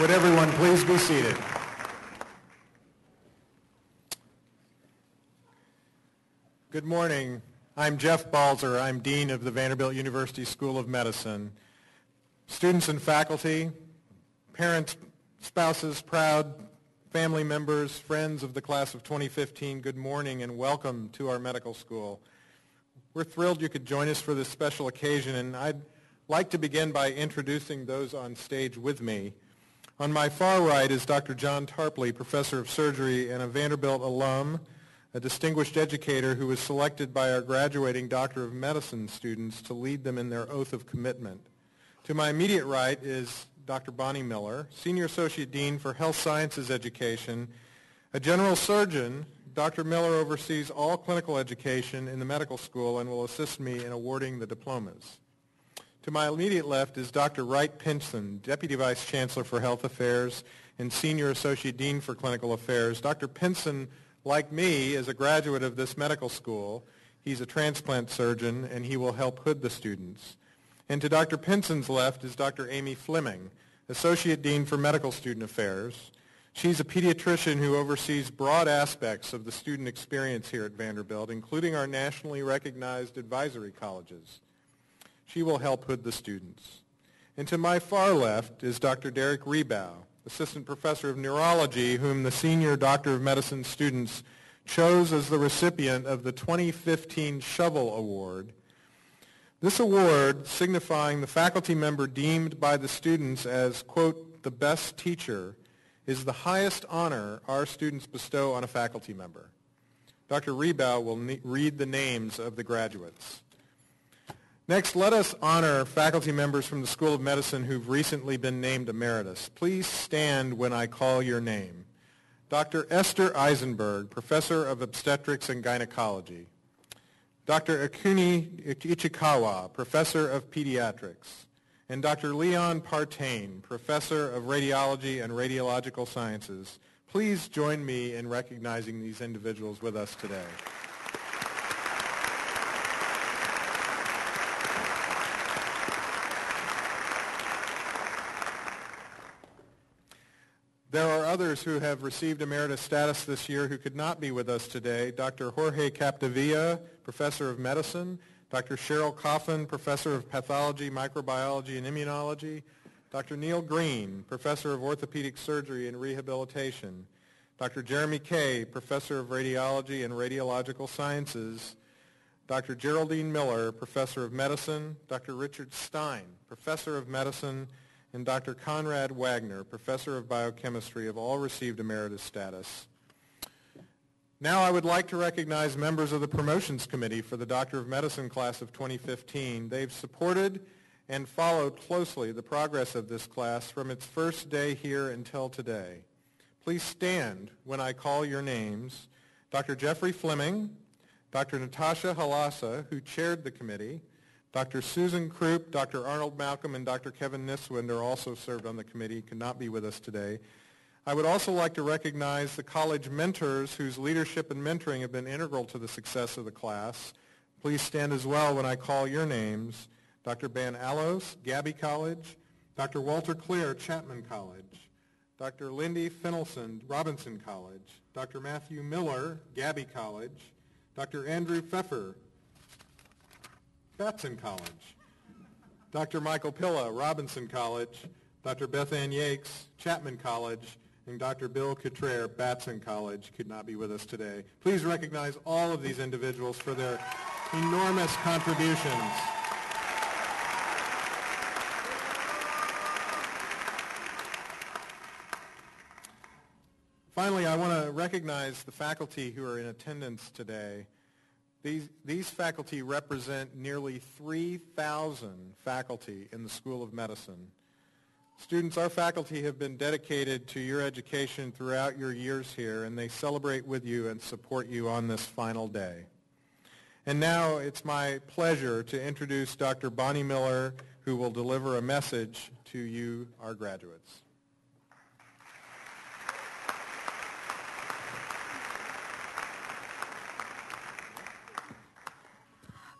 Would everyone please be seated? Good morning. I'm Jeff Balzer. I'm Dean of the Vanderbilt University School of Medicine. Students and faculty, parents, spouses, proud family members, friends of the class of 2015, good morning and welcome to our medical school. We're thrilled you could join us for this special occasion, and I'd like to begin by introducing those on stage with me. On my far right is Dr. John Tarpley, professor of surgery and a Vanderbilt alum, a distinguished educator who was selected by our graduating Doctor of Medicine students to lead them in their oath of commitment. To my immediate right is Dr. Bonnie Miller, Senior Associate Dean for Health Sciences Education. A general surgeon, Dr. Miller oversees all clinical education in the medical school and will assist me in awarding the diplomas. To my immediate left is Dr. Wright Pinson, Deputy Vice Chancellor for Health Affairs and Senior Associate Dean for Clinical Affairs. Dr. Pinson, like me, is a graduate of this medical school. He's a transplant surgeon, and he will help hood the students. And to Dr. Pinson's left is Dr. Amy Fleming, Associate Dean for Medical Student Affairs. She's a pediatrician who oversees broad aspects of the student experience here at Vanderbilt, including our nationally recognized advisory colleges. She will help hood the students. And to my far left is Dr. Derek Rebow, Assistant Professor of Neurology, whom the Senior Doctor of Medicine students chose as the recipient of the 2015 Shovel Award. This award, signifying the faculty member deemed by the students as, quote, the best teacher, is the highest honor our students bestow on a faculty member. Dr. Rebow will read the names of the graduates. Next, let us honor faculty members from the School of Medicine who've recently been named emeritus. Please stand when I call your name. Dr. Esther Eisenberg, Professor of Obstetrics and Gynecology. Dr. Akuni Ichikawa, Professor of Pediatrics. And Dr. Leon Partain, Professor of Radiology and Radiological Sciences. Please join me in recognizing these individuals with us today. There are others who have received emeritus status this year who could not be with us today. Dr. Jorge Capdevilla, Professor of Medicine. Dr. Cheryl Coffin, Professor of Pathology, Microbiology, and Immunology. Dr. Neil Green, Professor of Orthopedic Surgery and Rehabilitation. Dr. Jeremy Kay, Professor of Radiology and Radiological Sciences. Dr. Geraldine Miller, Professor of Medicine. Dr. Richard Stein, Professor of Medicine. And Dr. Conrad Wagner, Professor of Biochemistry, have all received emeritus status. Now I would like to recognize members of the Promotions Committee for the Doctor of Medicine class of 2015. They've supported and followed closely the progress of this class from its first day here until today. Please stand when I call your names. Dr. Jeffrey Fleming, Dr. Natasha Halasa, who chaired the committee, Dr. Susan Krupp, Dr. Arnold Malcolm, and Dr. Kevin Niswinder also served on the committee, could not be with us today. I would also like to recognize the college mentors whose leadership and mentoring have been integral to the success of the class. Please stand as well when I call your names. Dr. Ben Allos, Gabby College, Dr. Walter Clear, Chapman College, Dr. Lindy Finelson, Robinson College, Dr. Matthew Miller, Gabby College, Dr. Andrew Pfeffer, Batson College, Dr. Michael Pilla, Robinson College, Dr. Beth Ann Yakes, Chapman College, and Dr. Bill Cottrell, Batson College, could not be with us today. Please recognize all of these individuals for their enormous contributions. Finally, I want to recognize the faculty who are in attendance today. These faculty represent nearly 3,000 faculty in the School of Medicine. Students, our faculty have been dedicated to your education throughout your years here, and they celebrate with you and support you on this final day. And now it's my pleasure to introduce Dr. Bonnie Miller, who will deliver a message to you, our graduates.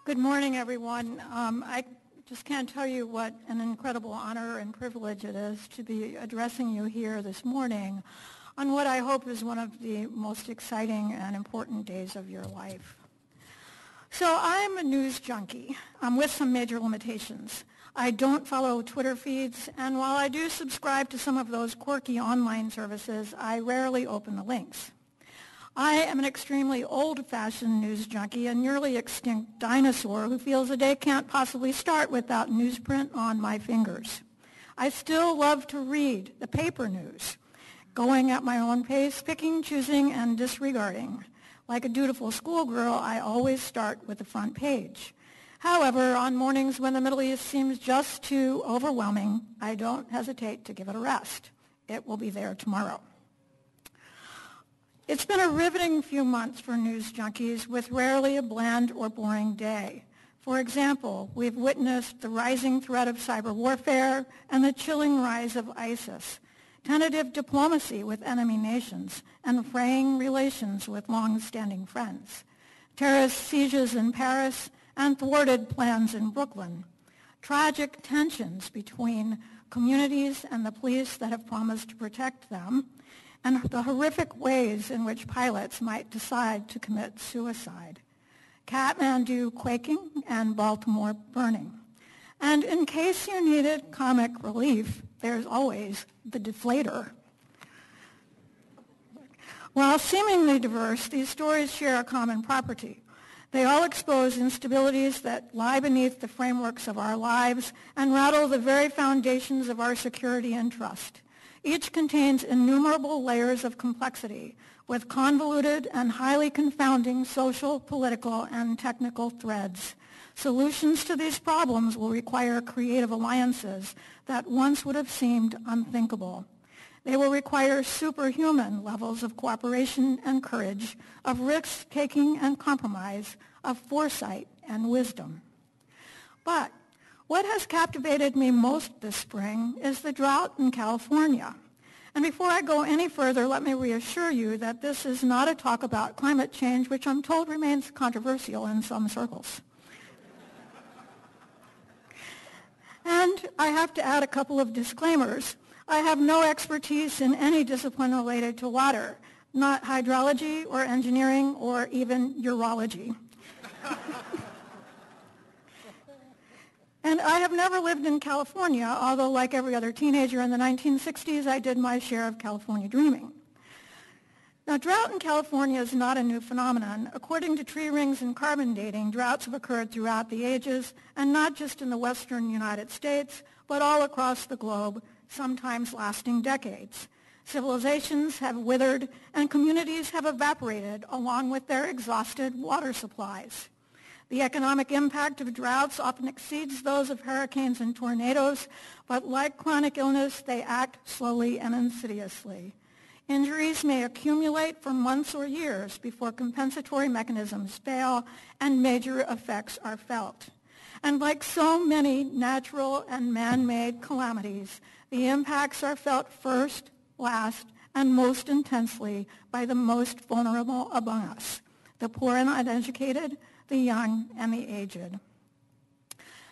Good morning, everyone. I just can't tell you what an incredible honor and privilege it is to be addressing you here this morning on what I hope is one of the most exciting and important days of your life. So I'm a news junkie with some major limitations. I don't follow Twitter feeds, and while I do subscribe to some of those quirky online services, I rarely open the links. I am an extremely old-fashioned news junkie, a nearly extinct dinosaur who feels a day can't possibly start without newsprint on my fingers. I still love to read the paper news, going at my own pace, picking, choosing, and disregarding. Like a dutiful schoolgirl, I always start with the front page. However, on mornings when the Middle East seems just too overwhelming, I don't hesitate to give it a rest. It will be there tomorrow. It's been a riveting few months for news junkies with rarely a bland or boring day. For example, we've witnessed the rising threat of cyber warfare and the chilling rise of ISIS, tentative diplomacy with enemy nations, and fraying relations with long-standing friends, terrorist sieges in Paris, and thwarted plans in Brooklyn, tragic tensions between communities and the police that have promised to protect them, and the horrific ways in which pilots might decide to commit suicide, Kathmandu quaking and Baltimore burning. And in case you needed comic relief, there's always the deflator. While seemingly diverse, these stories share a common property. They all expose instabilities that lie beneath the frameworks of our lives and rattle the very foundations of our security and trust. Each contains innumerable layers of complexity with convoluted and highly confounding social, political, and technical threads. Solutions to these problems will require creative alliances that once would have seemed unthinkable. They will require superhuman levels of cooperation and courage, of risk-taking and compromise, of foresight and wisdom. But what has captivated me most this spring is the drought in California. And before I go any further, let me reassure you that this is not a talk about climate change, which I'm told remains controversial in some circles. And I have to add a couple of disclaimers. I have no expertise in any discipline related to water, not hydrology or engineering or even urology. And I have never lived in California, although like every other teenager in the 1960s, I did my share of California dreaming. Now, drought in California is not a new phenomenon. According to tree rings and carbon dating, droughts have occurred throughout the ages, and not just in the western United States, but all across the globe, sometimes lasting decades. Civilizations have withered, and communities have evaporated along with their exhausted water supplies. The economic impact of droughts often exceeds those of hurricanes and tornadoes, but like chronic illness, they act slowly and insidiously. Injuries may accumulate for months or years before compensatory mechanisms fail and major effects are felt. And like so many natural and man-made calamities, the impacts are felt first, last, and most intensely by the most vulnerable among us, the poor and uneducated, the young, and the aged.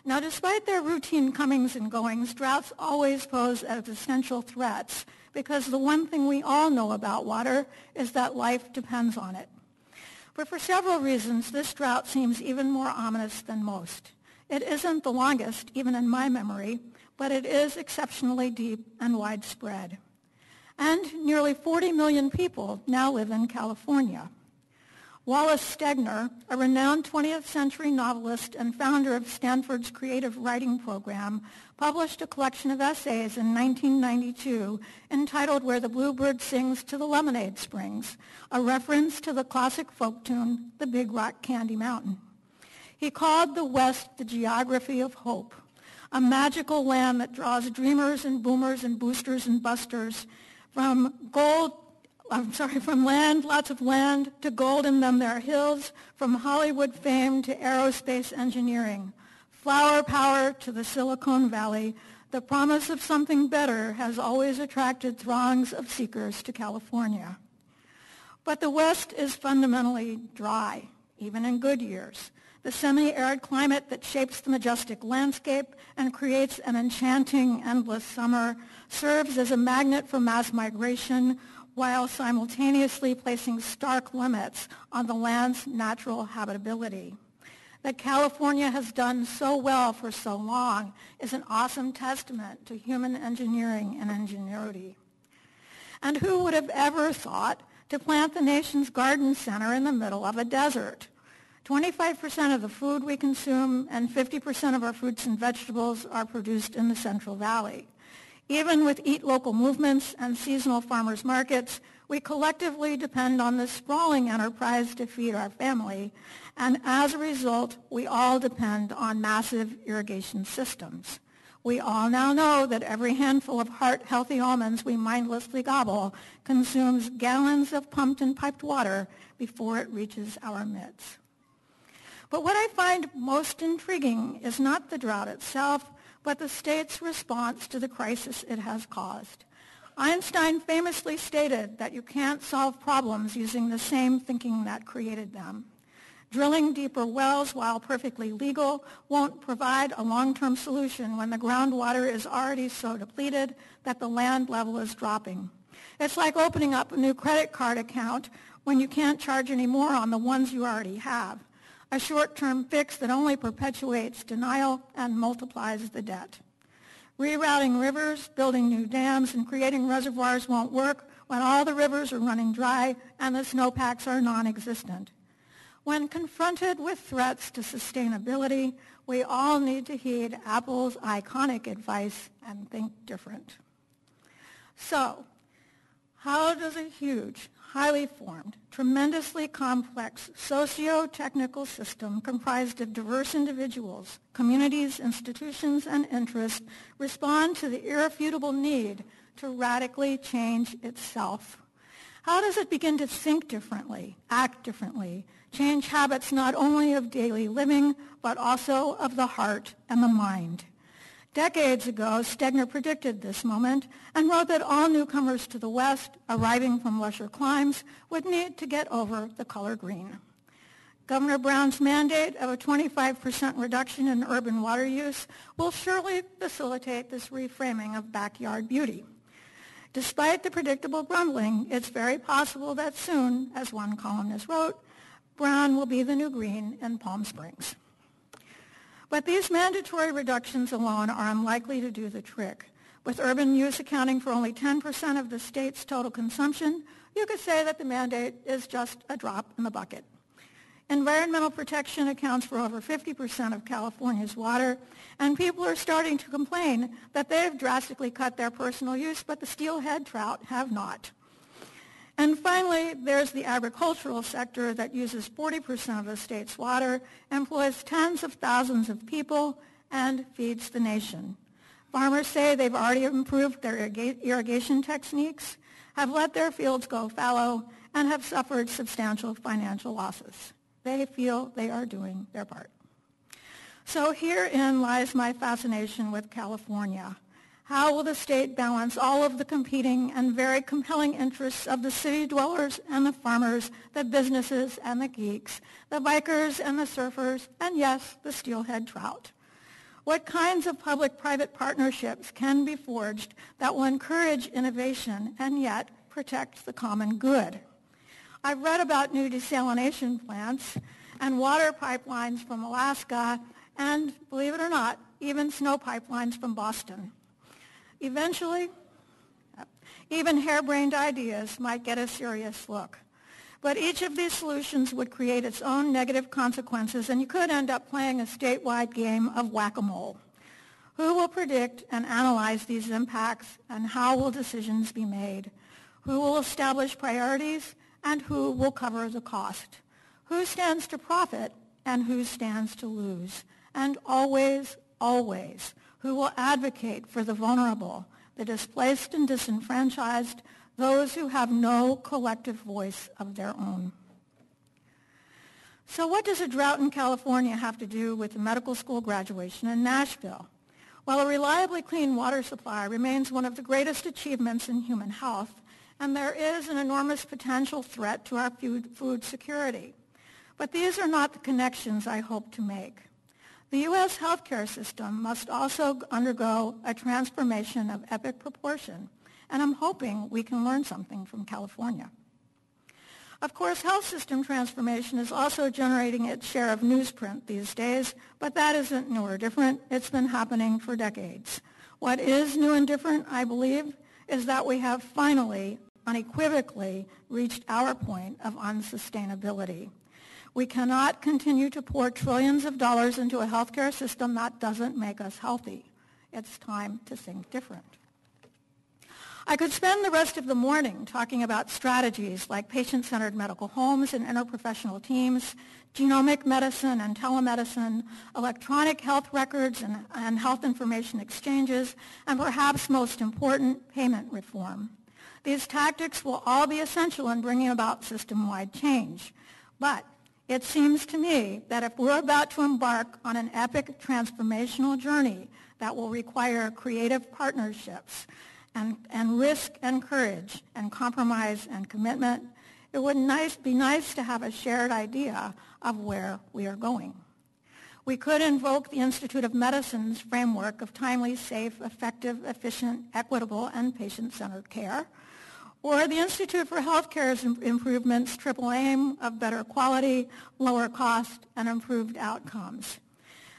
Now, despite their routine comings and goings, droughts always pose existential threats because the one thing we all know about water is that life depends on it. But for several reasons, this drought seems even more ominous than most. It isn't the longest, even in my memory, but it is exceptionally deep and widespread. And nearly 40 million people now live in California. Wallace Stegner, a renowned 20th century novelist and founder of Stanford's creative writing program, published a collection of essays in 1992 entitled Where the Bluebird Sings to the Lemonade Springs, a reference to the classic folk tune, The Big Rock Candy Mountain. He called the West the geography of hope, a magical land that draws dreamers and boomers and boosters and busters from lots of land, to gold in them there hills, from Hollywood fame to aerospace engineering. Flower power to the Silicon Valley, the promise of something better has always attracted throngs of seekers to California. But the West is fundamentally dry, even in good years. The semi-arid climate that shapes the majestic landscape and creates an enchanting, endless summer serves as a magnet for mass migration, while simultaneously placing stark limits on the land's natural habitability. That California has done so well for so long is an awesome testament to human engineering and ingenuity. And who would have ever thought to plant the nation's garden center in the middle of a desert? 25% of the food we consume and 50% of our fruits and vegetables are produced in the Central Valley. Even with Eat Local movements and seasonal farmers markets, we collectively depend on this sprawling enterprise to feed our family, and as a result, we all depend on massive irrigation systems. We all now know that every handful of heart-healthy almonds we mindlessly gobble consumes gallons of pumped and piped water before it reaches our midst. But what I find most intriguing is not the drought itself, but the state's response to the crisis it has caused. Einstein famously stated that you can't solve problems using the same thinking that created them. Drilling deeper wells, while perfectly legal, won't provide a long-term solution when the groundwater is already so depleted that the land level is dropping. It's like opening up a new credit card account when you can't charge any more on the ones you already have. A short-term fix that only perpetuates denial and multiplies the debt. Rerouting rivers, building new dams, and creating reservoirs won't work when all the rivers are running dry and the snowpacks are non-existent. When confronted with threats to sustainability, we all need to heed Apple's iconic advice and think different. So, how does a huge, highly formed, tremendously complex socio-technical system comprised of diverse individuals, communities, institutions, and interests respond to the irrefutable need to radically change itself? How does it begin to think differently, act differently, change habits not only of daily living, but also of the heart and the mind? Decades ago, Stegner predicted this moment and wrote that all newcomers to the West, arriving from lusher climes, would need to get over the color green. Governor Brown's mandate of a 25% reduction in urban water use will surely facilitate this reframing of backyard beauty. Despite the predictable grumbling, it's very possible that soon, as one columnist wrote, brown will be the new green in Palm Springs. But these mandatory reductions alone are unlikely to do the trick. With urban use accounting for only 10% of the state's total consumption, you could say that the mandate is just a drop in the bucket. Environmental protection accounts for over 50% of California's water, and people are starting to complain that they've drastically cut their personal use, but the steelhead trout have not. And finally, there's the agricultural sector that uses 40% of the state's water, employs tens of thousands of people, and feeds the nation. Farmers say they've already improved their irrigation techniques, have let their fields go fallow, and have suffered substantial financial losses. They feel they are doing their part. So herein lies my fascination with California. How will the state balance all of the competing and very compelling interests of the city dwellers and the farmers, the businesses and the geeks, the bikers and the surfers, and yes, the steelhead trout? What kinds of public-private partnerships can be forged that will encourage innovation and yet protect the common good? I've read about new desalination plants and water pipelines from Alaska and, believe it or not, even snow pipelines from Boston. Eventually, even harebrained ideas might get a serious look. But each of these solutions would create its own negative consequences, and you could end up playing a statewide game of whack-a-mole. Who will predict and analyze these impacts, and how will decisions be made? Who will establish priorities, and who will cover the cost? Who stands to profit, and who stands to lose? And always, always, who will advocate for the vulnerable, the displaced and disenfranchised, those who have no collective voice of their own? So what does a drought in California have to do with the medical school graduation in Nashville? Well, a reliably clean water supply remains one of the greatest achievements in human health, and there is an enormous potential threat to our food security. But these are not the connections I hope to make. The U.S. healthcare system must also undergo a transformation of epic proportion, and I'm hoping we can learn something from California. Of course, health system transformation is also generating its share of newsprint these days, but that isn't new or different. It's been happening for decades. What is new and different, I believe, is that we have finally, unequivocally, reached our point of unsustainability. We cannot continue to pour trillions of dollars into a healthcare system that doesn't make us healthy. It's time to think different. I could spend the rest of the morning talking about strategies like patient-centered medical homes and interprofessional teams, genomic medicine and telemedicine, electronic health records and health information exchanges, and perhaps most important, payment reform. These tactics will all be essential in bringing about system-wide change. But it seems to me that if we're about to embark on an epic transformational journey that will require creative partnerships and risk and courage and compromise and commitment, it would be nice to have a shared idea of where we are going. We could invoke the Institute of Medicine's framework of timely, safe, effective, efficient, equitable, and patient-centered care, or the Institute for Healthcare's Improvement's triple aim of better quality, lower cost, and improved outcomes.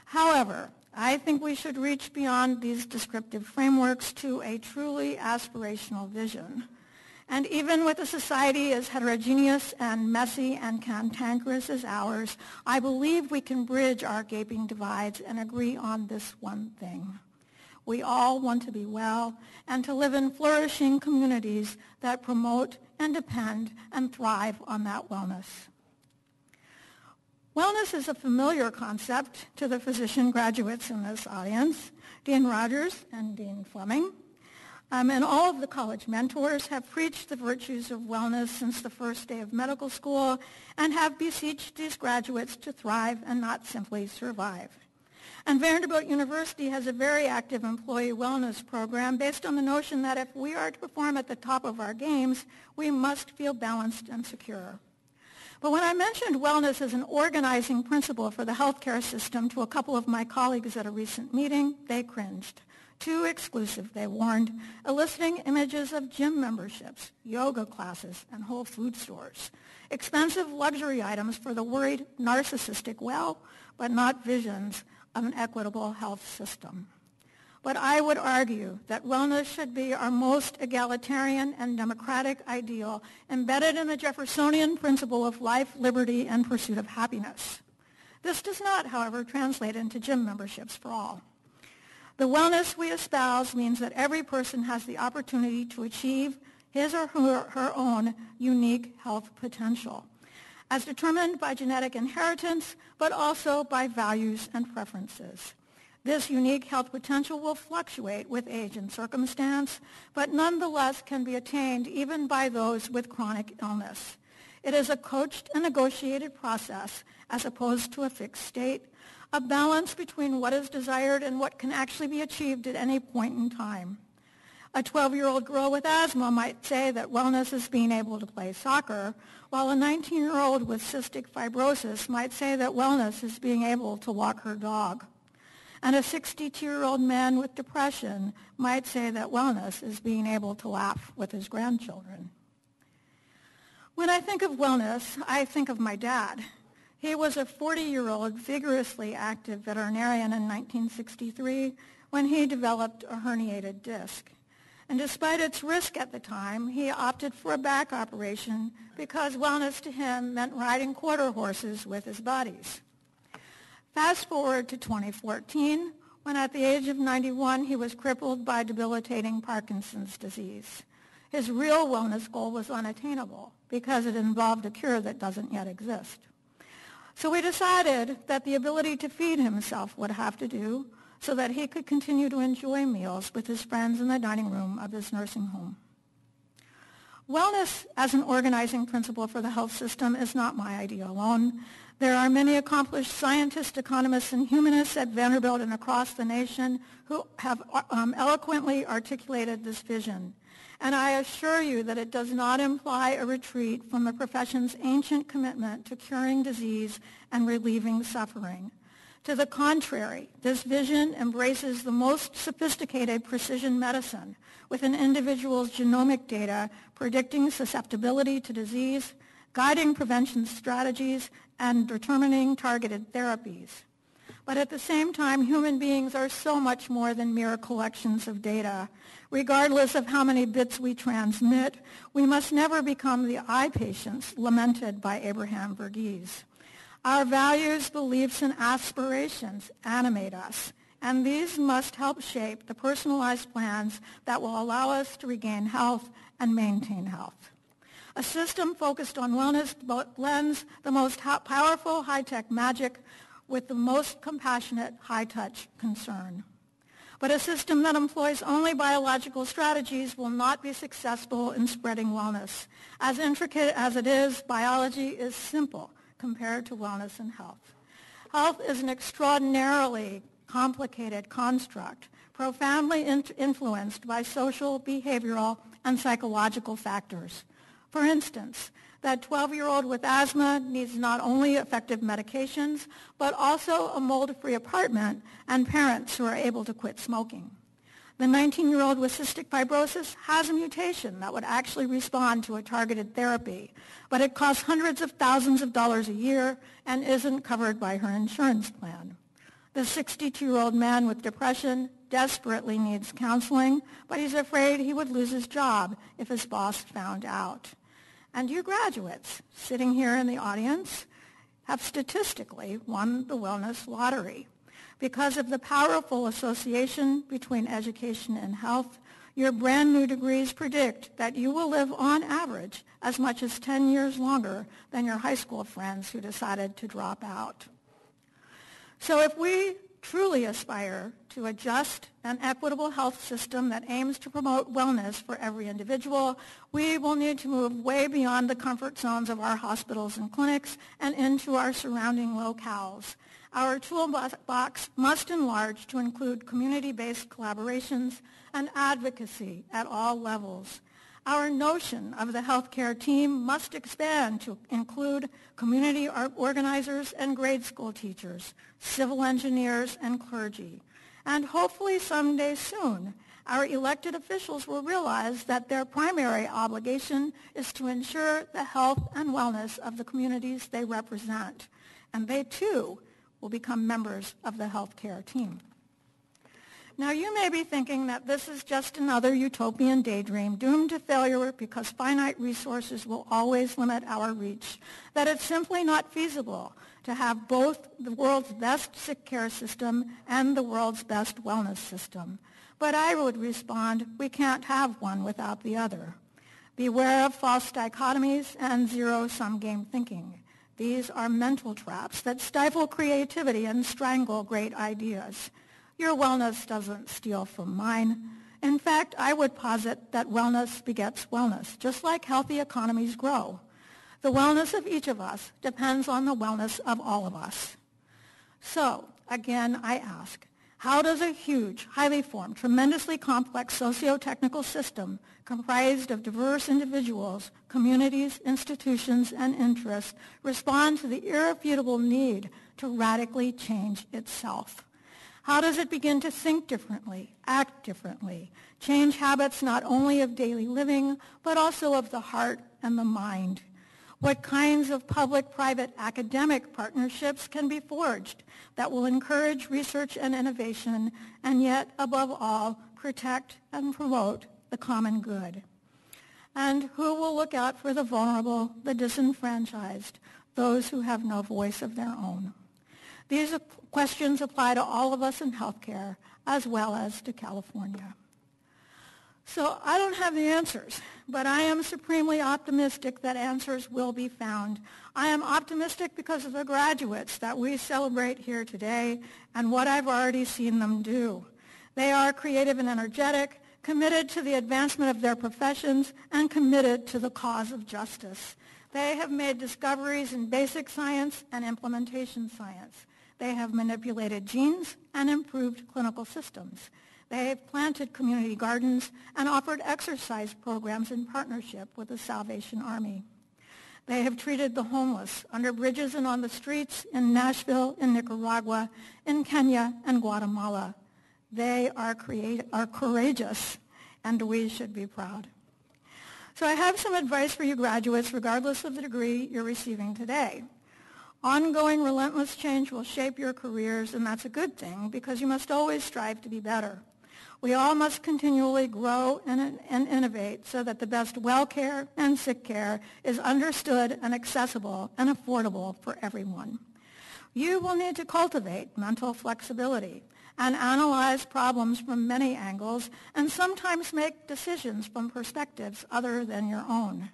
However, I think we should reach beyond these descriptive frameworks to a truly aspirational vision. And even with a society as heterogeneous and messy and cantankerous as ours, I believe we can bridge our gaping divides and agree on this one thing. We all want to be well and to live in flourishing communities that promote and depend and thrive on that wellness. Wellness is a familiar concept to the physician graduates in this audience. Dean Rogers and Dean Fleming and all of the college mentors have preached the virtues of wellness since the first day of medical school and have beseeched these graduates to thrive and not simply survive. And Vanderbilt University has a very active employee wellness program based on the notion that if we are to perform at the top of our games, we must feel balanced and secure. But when I mentioned wellness as an organizing principle for the healthcare system to a couple of my colleagues at a recent meeting, they cringed. Too exclusive, they warned, eliciting images of gym memberships, yoga classes, and Whole Food stores. Expensive luxury items for the worried narcissistic well, but not visions of an equitable health system. But I would argue that wellness should be our most egalitarian and democratic ideal, embedded in the Jeffersonian principle of life, liberty, and pursuit of happiness. This does not, however, translate into gym memberships for all. The wellness we espouse means that every person has the opportunity to achieve his or her own unique health potential, as determined by genetic inheritance, but also by values and preferences. This unique health potential will fluctuate with age and circumstance, but nonetheless can be attained even by those with chronic illness. It is a coached and negotiated process as opposed to a fixed state, a balance between what is desired and what can actually be achieved at any point in time. A 12-year-old girl with asthma might say that wellness is being able to play soccer, while a 19-year-old with cystic fibrosis might say that wellness is being able to walk her dog. And a 62-year-old man with depression might say that wellness is being able to laugh with his grandchildren. When I think of wellness, I think of my dad. He was a 40-year-old vigorously active veterinarian in 1963 when he developed a herniated disc. And despite its risk at the time, he opted for a back operation because wellness to him meant riding quarter horses with his buddies. Fast forward to 2014, when at the age of 91, he was crippled by debilitating Parkinson's disease. His real wellness goal was unattainable because it involved a cure that doesn't yet exist. So we decided that the ability to feed himself would have to do so that he could continue to enjoy meals with his friends in the dining room of his nursing home. Wellness as an organizing principle for the health system is not my idea alone. There are many accomplished scientists, economists, and humanists at Vanderbilt and across the nation who have eloquently articulated this vision. And I assure you that it does not imply a retreat from the profession's ancient commitment to curing disease and relieving suffering. To the contrary, this vision embraces the most sophisticated precision medicine with an individual's genomic data predicting susceptibility to disease, guiding prevention strategies, and determining targeted therapies. But at the same time, human beings are so much more than mere collections of data. Regardless of how many bits we transmit, we must never become the eye patients lamented by Abraham Verghese. Our values, beliefs, and aspirations animate us, and these must help shape the personalized plans that will allow us to regain health and maintain health. A system focused on wellness blends the most powerful high-tech magic with the most compassionate high-touch concern. But a system that employs only biological strategies will not be successful in spreading wellness. As intricate as it is, biology is simple compared to wellness and health. Health is an extraordinarily complicated construct, profoundly influenced by social, behavioral, and psychological factors. For instance, that 12-year-old with asthma needs not only effective medications, but also a mold-free apartment and parents who are able to quit smoking. The 19-year-old with cystic fibrosis has a mutation that would actually respond to a targeted therapy, but it costs hundreds of thousands of dollars a year and isn't covered by her insurance plan. The 62-year-old man with depression desperately needs counseling, but he's afraid he would lose his job if his boss found out. And you graduates sitting here in the audience have statistically won the wellness lottery. Because of the powerful association between education and health, your brand new degrees predict that you will live on average as much as 10 years longer than your high school friends who decided to drop out. So if we truly aspire to a just and equitable health system that aims to promote wellness for every individual, we will need to move way beyond the comfort zones of our hospitals and clinics and into our surrounding locales. Our toolbox must enlarge to include community-based collaborations and advocacy at all levels. Our notion of the healthcare team must expand to include community organizers and grade school teachers, civil engineers, and clergy. And hopefully someday soon, our elected officials will realize that their primary obligation is to ensure the health and wellness of the communities they represent. And they, too, will become members of the healthcare team. Now, you may be thinking that this is just another utopian daydream doomed to failure because finite resources will always limit our reach, that it's simply not feasible to have both the world's best sick care system and the world's best wellness system. But I would respond, we can't have one without the other. Beware of false dichotomies and zero-sum game thinking. These are mental traps that stifle creativity and strangle great ideas. Your wellness doesn't steal from mine. In fact, I would posit that wellness begets wellness, just like healthy economies grow. The wellness of each of us depends on the wellness of all of us. So, again, I ask, how does a huge, highly formed, tremendously complex socio-technical system comprised of diverse individuals, communities, institutions, and interests respond to the irrefutable need to radically change itself? How does it begin to think differently, act differently, change habits not only of daily living, but also of the heart and the mind? What kinds of public-private academic partnerships can be forged that will encourage research and innovation, and yet, above all, protect and promote the common good? And who will look out for the vulnerable, the disenfranchised, those who have no voice of their own? These questions apply to all of us in healthcare, as well as to California. So I don't have the answers, but I am supremely optimistic that answers will be found. I am optimistic because of the graduates that we celebrate here today and what I've already seen them do. They are creative and energetic, committed to the advancement of their professions, and committed to the cause of justice. They have made discoveries in basic science and implementation science. They have manipulated genes and improved clinical systems. They have planted community gardens and offered exercise programs in partnership with the Salvation Army. They have treated the homeless under bridges and on the streets in Nashville, in Nicaragua, in Kenya, and Guatemala. They are courageous, and we should be proud. So I have some advice for you graduates, regardless of the degree you're receiving today. Ongoing relentless change will shape your careers, and that's a good thing because you must always strive to be better. We all must continually grow and innovate so that the best well care and sick care is understood and accessible and affordable for everyone. You will need to cultivate mental flexibility and analyze problems from many angles and sometimes make decisions from perspectives other than your own.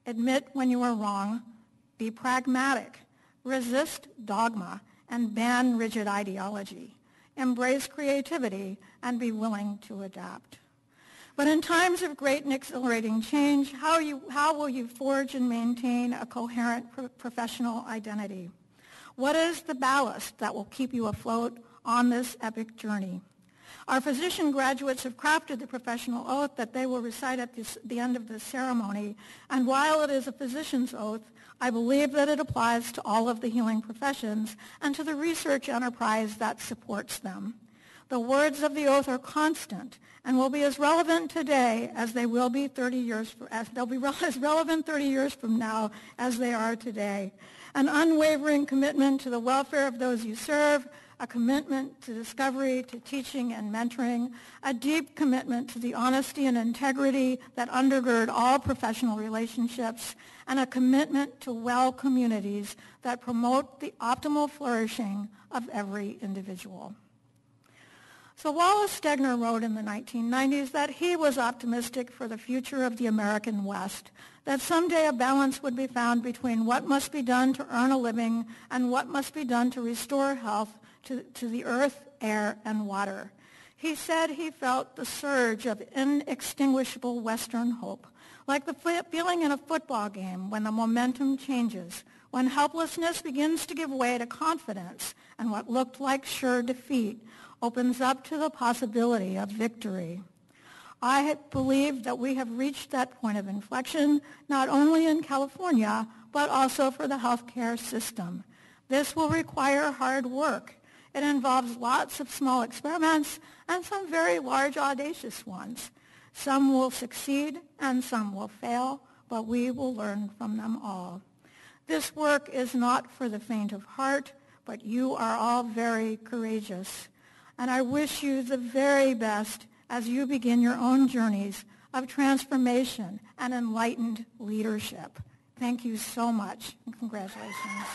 Admit when you are wrong, be pragmatic, resist dogma, and ban rigid ideology. Embrace creativity and be willing to adapt. But in times of great and exhilarating change, how will you forge and maintain a coherent professional identity? What is the ballast that will keep you afloat on this epic journey? Our physician graduates have crafted the professional oath that they will recite at the end of this ceremony, and while it is a physician's oath, I believe that it applies to all of the healing professions and to the research enterprise that supports them. The words of the oath are constant and will be as relevant today as they will be 30 years they'll be as relevant 30 years from now as they are today. An unwavering commitment to the welfare of those you serve, a commitment to discovery, to teaching and mentoring, a deep commitment to the honesty and integrity that undergird all professional relationships, and a commitment to well communities that promote the optimal flourishing of every individual. So Wallace Stegner wrote in the 1990s that he was optimistic for the future of the American West, that someday a balance would be found between what must be done to earn a living and what must be done to restore health to the earth, air, and water. He said he felt the surge of inextinguishable Western hope, like the feeling in a football game when the momentum changes, when helplessness begins to give way to confidence, and what looked like sure defeat opens up to the possibility of victory. I believe that we have reached that point of inflection, not only in California, but also for the healthcare system. This will require hard work. It involves lots of small experiments and some very large, audacious ones. Some will succeed and some will fail, but we will learn from them all. This work is not for the faint of heart, but you are all very courageous. And I wish you the very best as you begin your own journeys of transformation and enlightened leadership. Thank you so much, and congratulations.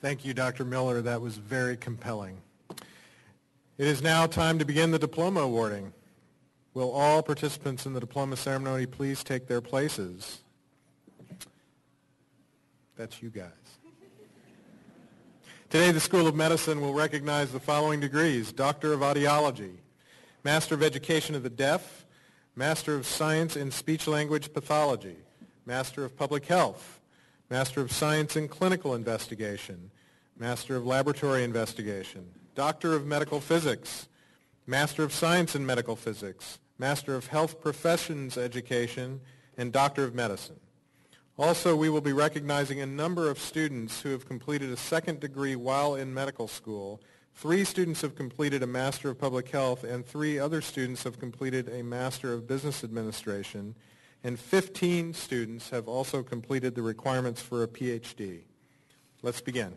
Thank you, Dr. Miller. That was very compelling. It is now time to begin the diploma awarding. Will all participants in the diploma ceremony please take their places? That's you guys. Today, the School of Medicine will recognize the following degrees: Doctor of Audiology, Master of Education of the Deaf, Master of Science in Speech-Language Pathology, Master of Public Health, Master of Science in Clinical Investigation, Master of Laboratory Investigation, Doctor of Medical Physics, Master of Science in Medical Physics, Master of Health Professions Education, and Doctor of Medicine. Also, we will be recognizing a number of students who have completed a second degree while in medical school. 3 students have completed a Master of Public Health, and 3 other students have completed a Master of Business Administration, and 15 students have also completed the requirements for a PhD. Let's begin.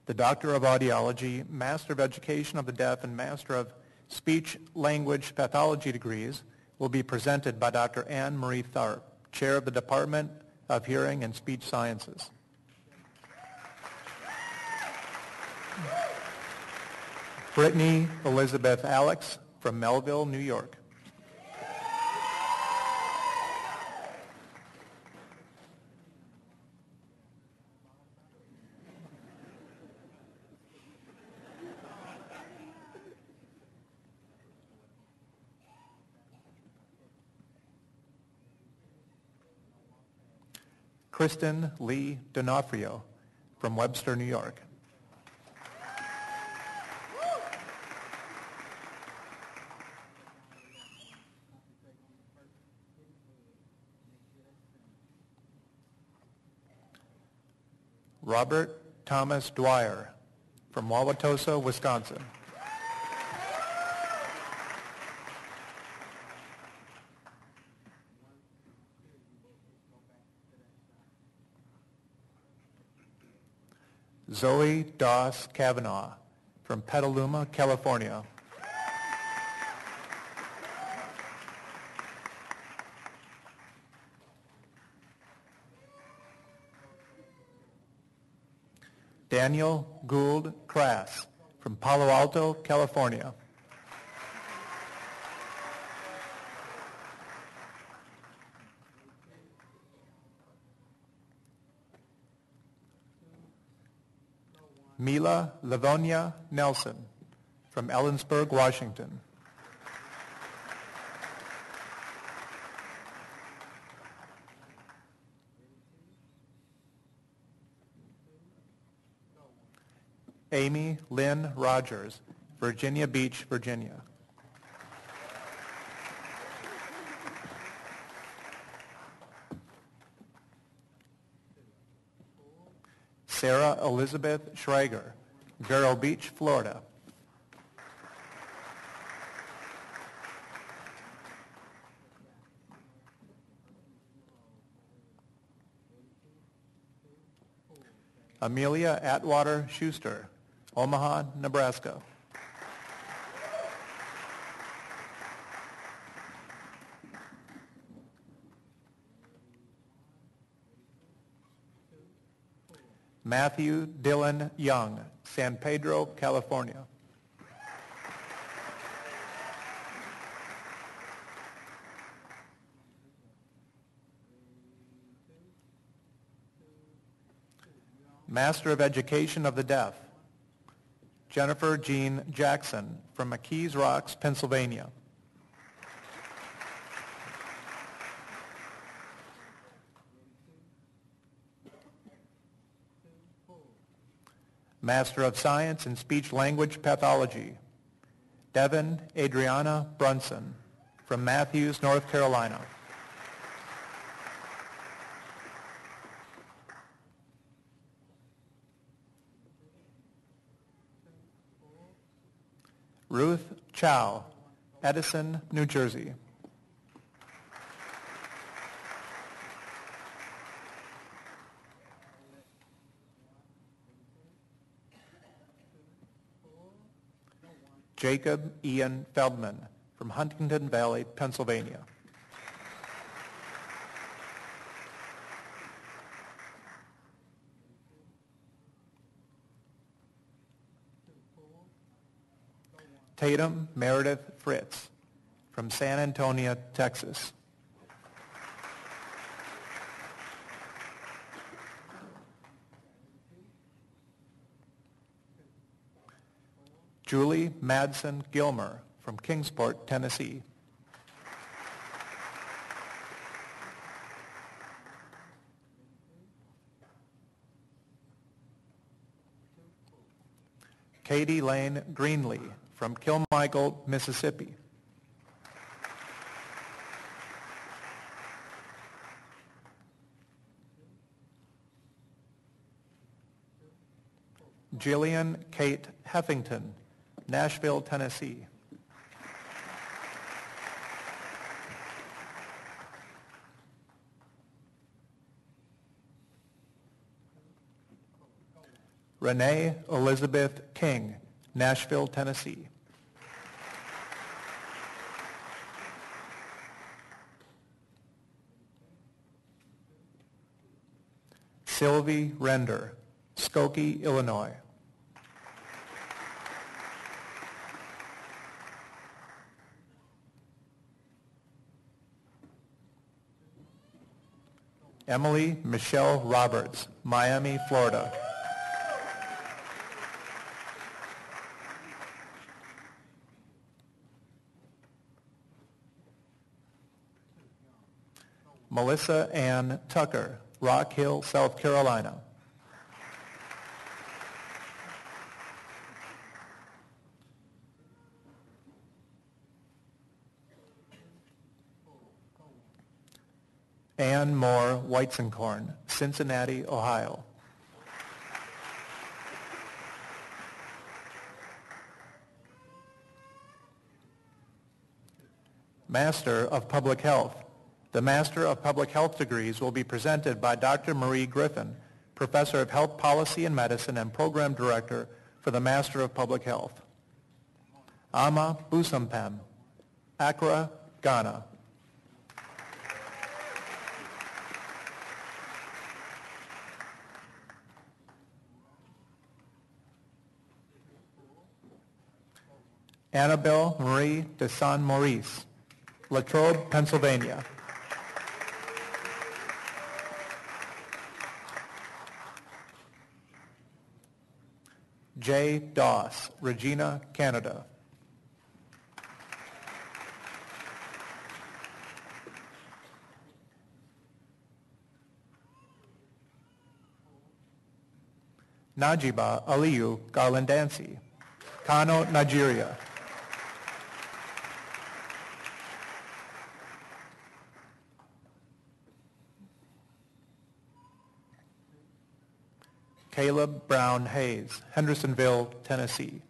The Doctor of Audiology, Master of Education of the Deaf, and Master of Speech-Language Pathology degrees will be presented by Dr. Anne Marie Tharp, Chair of the Department of Hearing and Speech Sciences. Brittany Elizabeth Alex from Melville, New York. Kristen Lee D'Onofrio from Webster, New York. Robert Thomas Dwyer from Wauwatosa, Wisconsin. Zoe Doss Kavanaugh from Petaluma, California. Daniel Gould Crass from Palo Alto, California. Mila Livonia Nelson from Ellensburg, Washington. Amy Lynn Rogers, Virginia Beach, Virginia. Sarah Elizabeth Schrager, Vero Beach, Florida. Amelia Atwater Schuster, Omaha, Nebraska. Matthew Dylan Young, San Pedro, California. Master of Education of the Deaf, Jennifer Jean Jackson from McKees Rocks, Pennsylvania. Master of Science in Speech Language Pathology, Devin Adriana Brunson from Matthews, North Carolina. Ruth Chow, Edison, New Jersey. Jacob Ian Feldman from Huntington Valley, Pennsylvania. Tatum Meredith Fritz from San Antonio, Texas. Julie Madsen Gilmer from Kingsport, Tennessee. Katie Lane Greenlee from Kilmichael, Mississippi. Jillian Kate Heffington, Nashville, Tennessee. Renee Elizabeth King, Nashville, Tennessee. Sylvie Render, Skokie, Illinois. Emily Michelle Roberts, Miami, Florida. Melissa Ann Tucker, Rock Hill, South Carolina. Ann Moore Weizenkorn, Cincinnati, Ohio. Master of Public Health. The Master of Public Health degrees will be presented by Dr. Marie Griffin, Professor of Health Policy and Medicine and Program Director for the Master of Public Health. Ama Busampem, Accra, Ghana. Annabelle Marie de San Maurice, Latrobe, Pennsylvania. J. Doss, Regina, Canada. Najiba Aliyu Garlandansi, Kano, Nigeria. Caleb Brown Hayes, Hendersonville, Tennessee.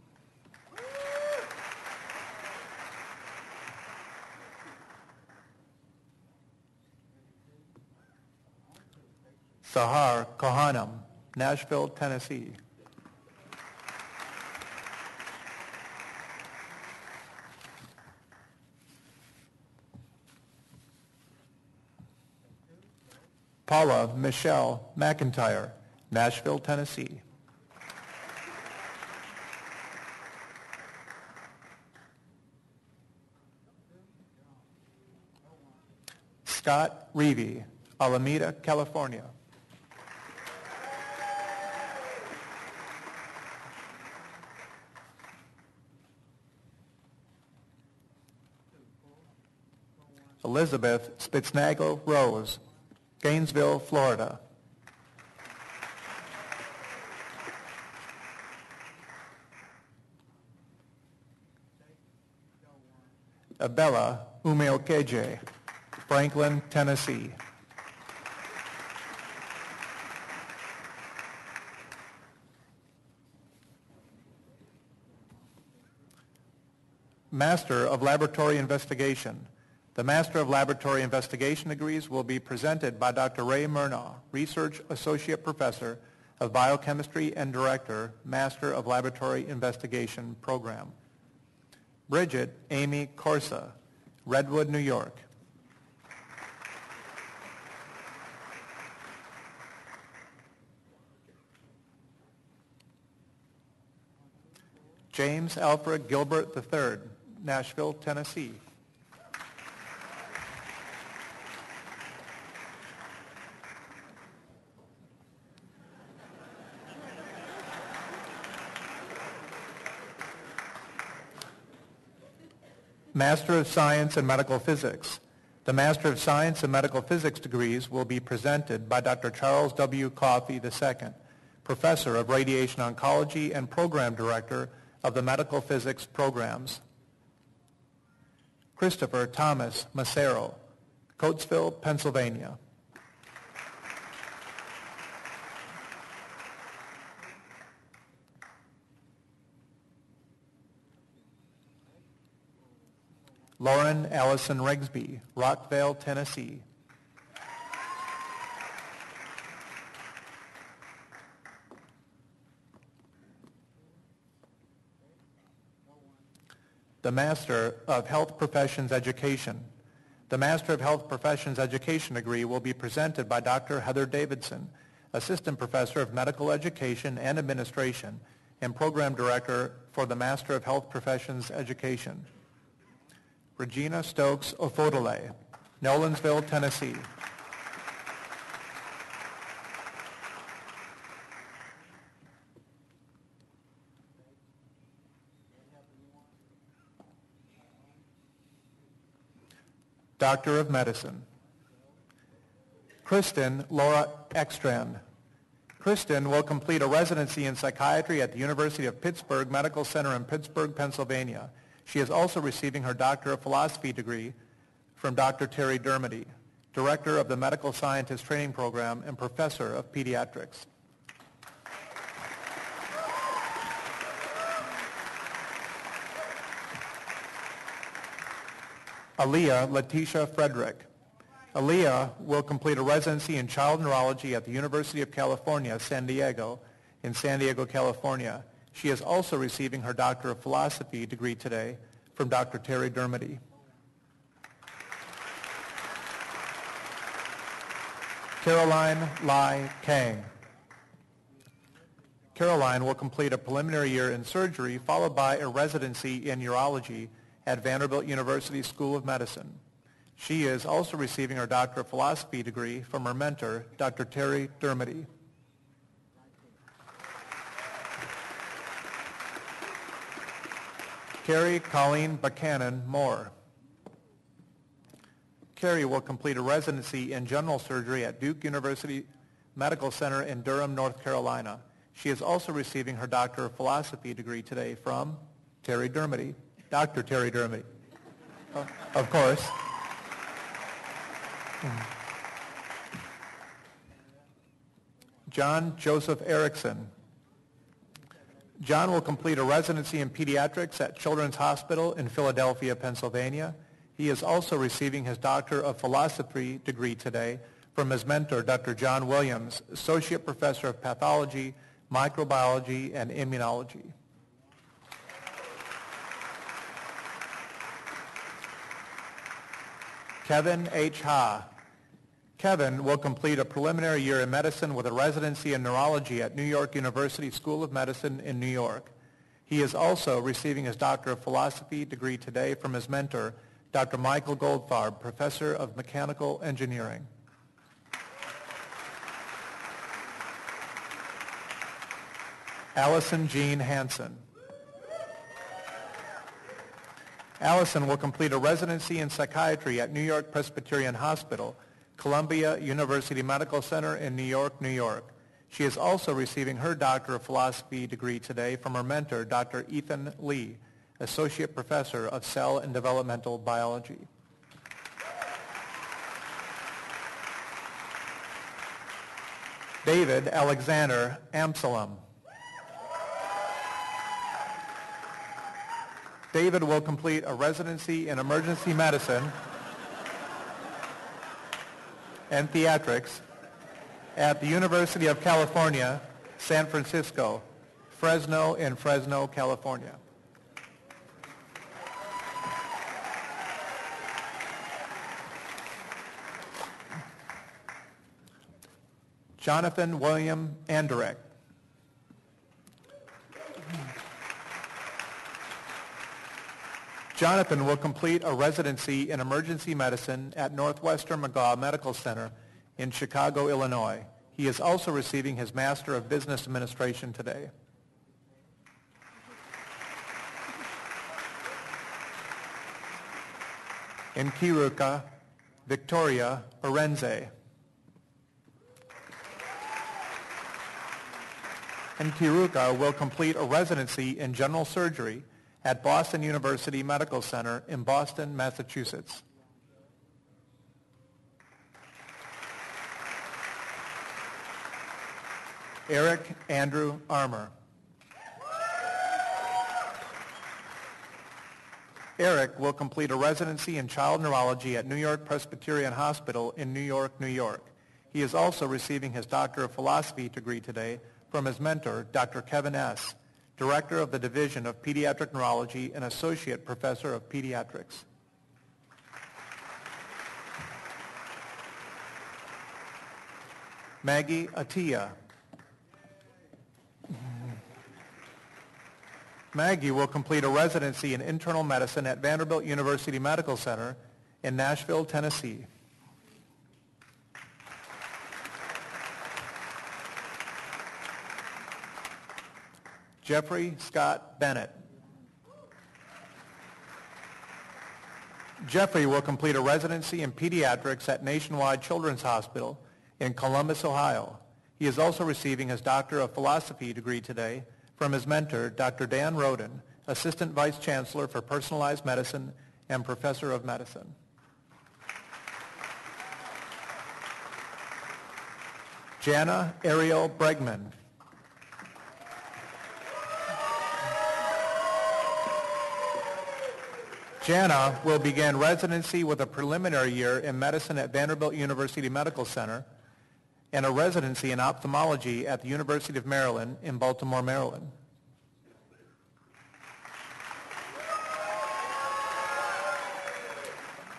Sahar Kohanam, Nashville, Tennessee. Paula Michelle McIntyre, Nashville, Tennessee. Scott Reevy, Alameda, California. Elizabeth Spitznagel Rose, Gainesville, Florida. Abella Umeokeje, Franklin, Tennessee. Master of Laboratory Investigation. The Master of Laboratory Investigation degrees will be presented by Dr. Ray Murnaugh, Research Associate Professor of Biochemistry and Director, Master of Laboratory Investigation Program. Bridget Amy Corsa, Redwood, New York. James Alfred Gilbert III, Nashville, Tennessee. Master of Science in Medical Physics. The Master of Science in Medical Physics degrees will be presented by Dr. Charles W. Coffey II, Professor of Radiation Oncology and Program Director of the Medical Physics Programs. Christopher Thomas Macero, Coatesville, Pennsylvania. Lauren Allison Rigsby, Rockville, Tennessee. The Master of Health Professions Education. The Master of Health Professions Education degree will be presented by Dr. Heather Davidson, Assistant Professor of Medical Education and Administration and Program Director for the Master of Health Professions Education. Regina Stokes Ofodole, Nolensville, Tennessee. Doctor of Medicine. Kristen Laura Ekstrand. Kristen will complete a residency in psychiatry at the University of Pittsburgh Medical Center in Pittsburgh, Pennsylvania. She is also receiving her Doctor of Philosophy degree from Dr. Terry Dermody, Director of the Medical Scientist Training Program and Professor of Pediatrics. Aaliyah Letitia Frederick. Aaliyah will complete a residency in child neurology at the University of California, San Diego, in San Diego, California. She is also receiving her Doctor of Philosophy degree today from Dr. Terry Dermody. Caroline Lai Kang. Caroline will complete a preliminary year in surgery followed by a residency in urology at Vanderbilt University School of Medicine. She is also receiving her Doctor of Philosophy degree from her mentor, Dr. Terry Dermody. Carrie Colleen Buchanan Moore. Carrie will complete a residency in general surgery at Duke University Medical Center in Durham, North Carolina. She is also receiving her Doctor of Philosophy degree today from Terry Dermody, Dr. Terry Dermody, of course. John Joseph Erickson. John will complete a residency in pediatrics at Children's Hospital in Philadelphia, Pennsylvania. He is also receiving his Doctor of Philosophy degree today from his mentor, Dr. John Williams, Associate Professor of Pathology, Microbiology, and Immunology. Kevin H. Ha. Kevin will complete a preliminary year in medicine with a residency in neurology at New York University School of Medicine in New York. He is also receiving his Doctor of Philosophy degree today from his mentor, Dr. Michael Goldfarb, Professor of Mechanical Engineering. Allison Jean Hansen. Allison will complete a residency in psychiatry at New York Presbyterian Hospital, Columbia University Medical Center in New York, New York. She is also receiving her Doctor of Philosophy degree today from her mentor, Dr. Ethan Lee, Associate Professor of Cell and Developmental Biology. David Alexander Amsalem. David will complete a residency in emergency medicine and theatrics at the University of California, San Francisco, Fresno in Fresno, California. Jonathan William Anderek. Jonathan will complete a residency in emergency medicine at Northwestern McGaw Medical Center in Chicago, Illinois. He is also receiving his Master of Business Administration today. In Kiruka, Victoria Orenze. And Kiruka will complete a residency in general surgery at Boston University Medical Center in Boston, Massachusetts. Eric Andrew Armour. Eric will complete a residency in child neurology at New York Presbyterian Hospital in New York, New York. He is also receiving his Doctor of Philosophy degree today from his mentor, Dr. Kevin S., Director of the Division of Pediatric Neurology and Associate Professor of Pediatrics. Maggie Atiyah. Maggie will complete a residency in internal medicine at Vanderbilt University Medical Center in Nashville, Tennessee. Jeffrey Scott Bennett. Jeffrey will complete a residency in pediatrics at Nationwide Children's Hospital in Columbus, Ohio. He is also receiving his Doctor of Philosophy degree today from his mentor, Dr. Dan Roden, Assistant Vice Chancellor for Personalized Medicine and Professor of Medicine. Jana Ariel Bregman. Jana will begin residency with a preliminary year in medicine at Vanderbilt University Medical Center and a residency in ophthalmology at the University of Maryland in Baltimore, Maryland.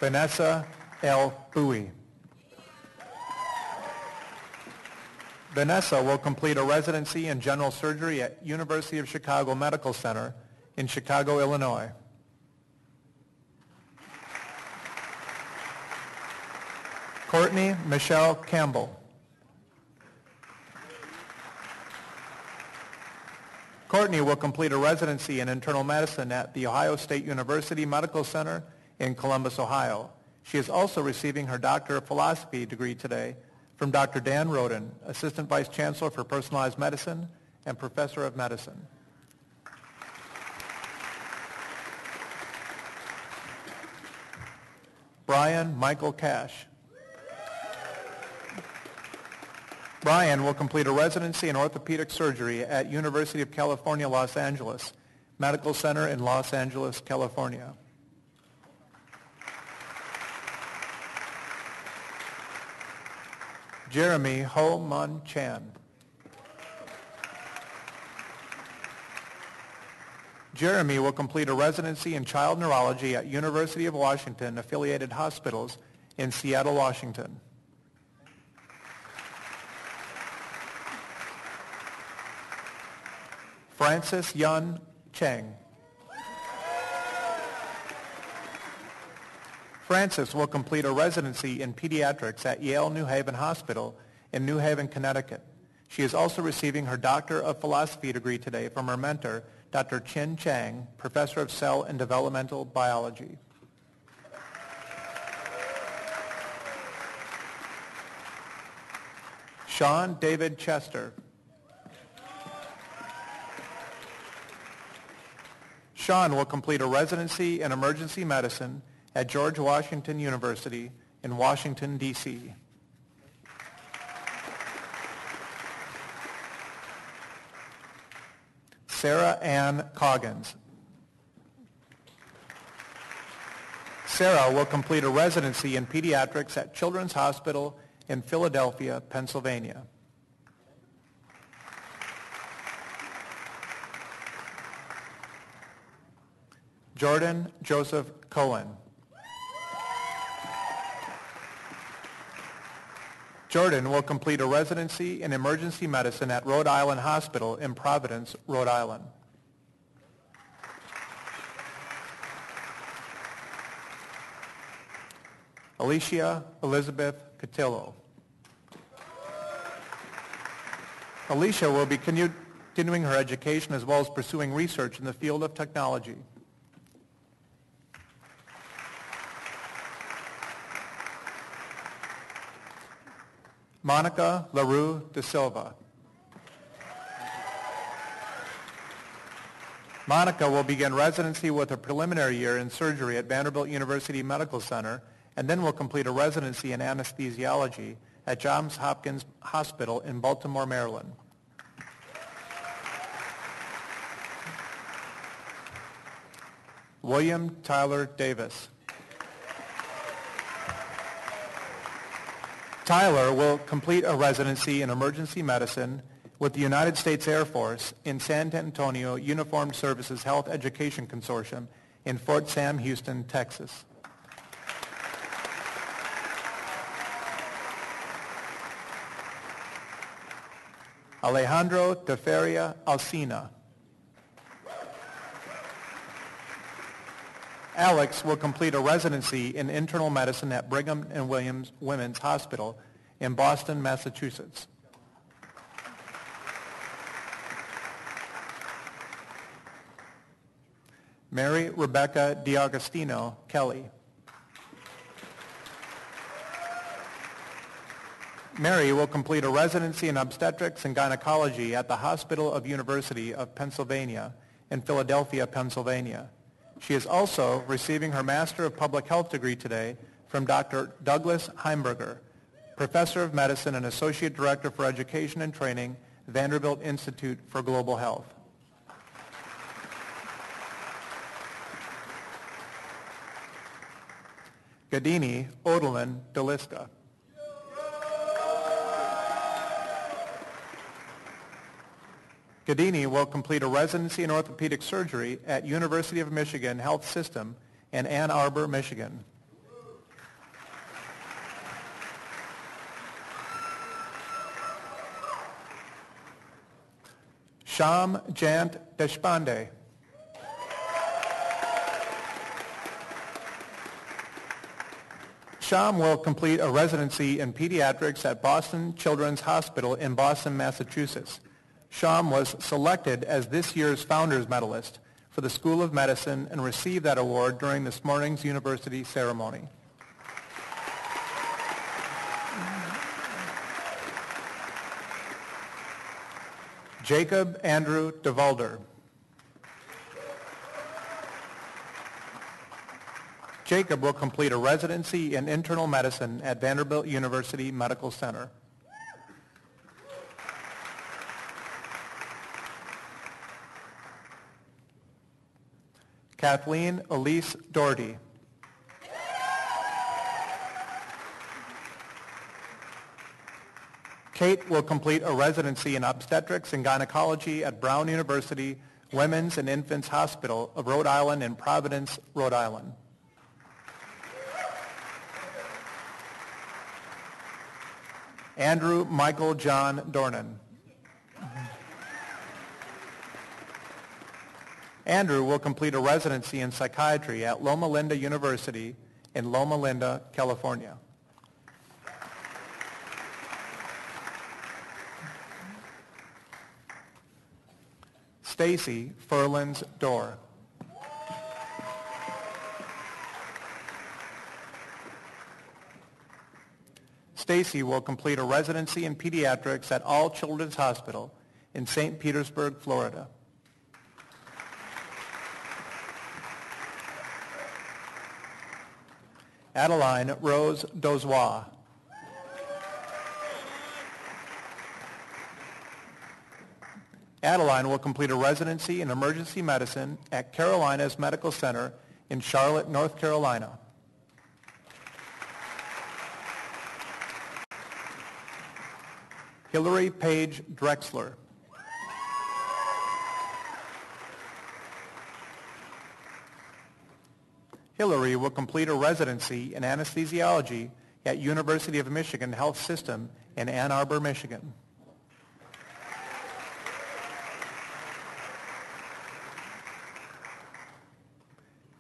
Vanessa L. Bowie. Vanessa will complete a residency in general surgery at University of Chicago Medical Center in Chicago, Illinois. Courtney Michelle Campbell. Courtney will complete a residency in internal medicine at the Ohio State University Medical Center in Columbus, Ohio. She is also receiving her Doctor of Philosophy degree today from Dr. Dan Roden, Assistant Vice Chancellor for Personalized Medicine and Professor of Medicine. Brian Michael Cash. Brian will complete a residency in orthopedic surgery at University of California, Los Angeles Medical Center in Los Angeles, California. Jeremy Ho Mun Chan. Jeremy will complete a residency in child neurology at University of Washington affiliated hospitals in Seattle, Washington. Francis Yun Cheng. Francis will complete a residency in pediatrics at Yale New Haven Hospital in New Haven, Connecticut. She is also receiving her Doctor of Philosophy degree today from her mentor, Dr. Chin Chang, Professor of Cell and Developmental Biology. Sean David Chester. Sean will complete a residency in emergency medicine at George Washington University in Washington, D.C. Sarah Ann Coggins. Sarah will complete a residency in pediatrics at Children's Hospital in Philadelphia, Pennsylvania. Jordan Joseph Cohen. Jordan will complete a residency in emergency medicine at Rhode Island Hospital in Providence, Rhode Island. Alicia Elizabeth Cotillo. Alicia will be continuing her education as well as pursuing research in the field of technology. Monica LaRue de Silva. Monica will begin residency with a preliminary year in surgery at Vanderbilt University Medical Center and then will complete a residency in anesthesiology at Johns Hopkins Hospital in Baltimore, Maryland. William Tyler Davis. Tyler will complete a residency in emergency medicine with the United States Air Force in San Antonio Uniformed Services Health Education Consortium in Fort Sam Houston, Texas. Alejandro de Feria Alcina. Alex will complete a residency in internal medicine at Brigham and Williams Women's Hospital in Boston, Massachusetts. Mary Rebecca D'Agostino Kelly. Mary will complete a residency in obstetrics and gynecology at the Hospital of University of Pennsylvania in Philadelphia, Pennsylvania. She is also receiving her Master of Public Health degree today from Dr. Douglas Heimberger, Professor of Medicine and Associate Director for Education and Training, Vanderbilt Institute for Global Health. Gadini Odilon Deliska. Gadini will complete a residency in orthopedic surgery at University of Michigan Health System in Ann Arbor, Michigan. Sham Jant Deshpande. Sham will complete a residency in pediatrics at Boston Children's Hospital in Boston, Massachusetts. Sham was selected as this year's Founders Medalist for the School of Medicine and received that award during this morning's university ceremony. Jacob Andrew DeValder. Jacob will complete a residency in internal medicine at Vanderbilt University Medical Center. Kathleen Elise Doherty. Kate will complete a residency in obstetrics and gynecology at Brown University Women's and Infants Hospital of Rhode Island in Providence, Rhode Island. Andrew Michael John Dornan. Andrew will complete a residency in psychiatry at Loma Linda University in Loma Linda, California. Stacy Furlins Dorr. Stacy will complete a residency in pediatrics at All Children's Hospital in St. Petersburg, Florida. Adeline Rose Dozois. Adeline will complete a residency in emergency medicine at Carolinas Medical Center in Charlotte, North Carolina. Hillary Page Drexler. Hillary will complete a residency in anesthesiology at University of Michigan Health System in Ann Arbor, Michigan.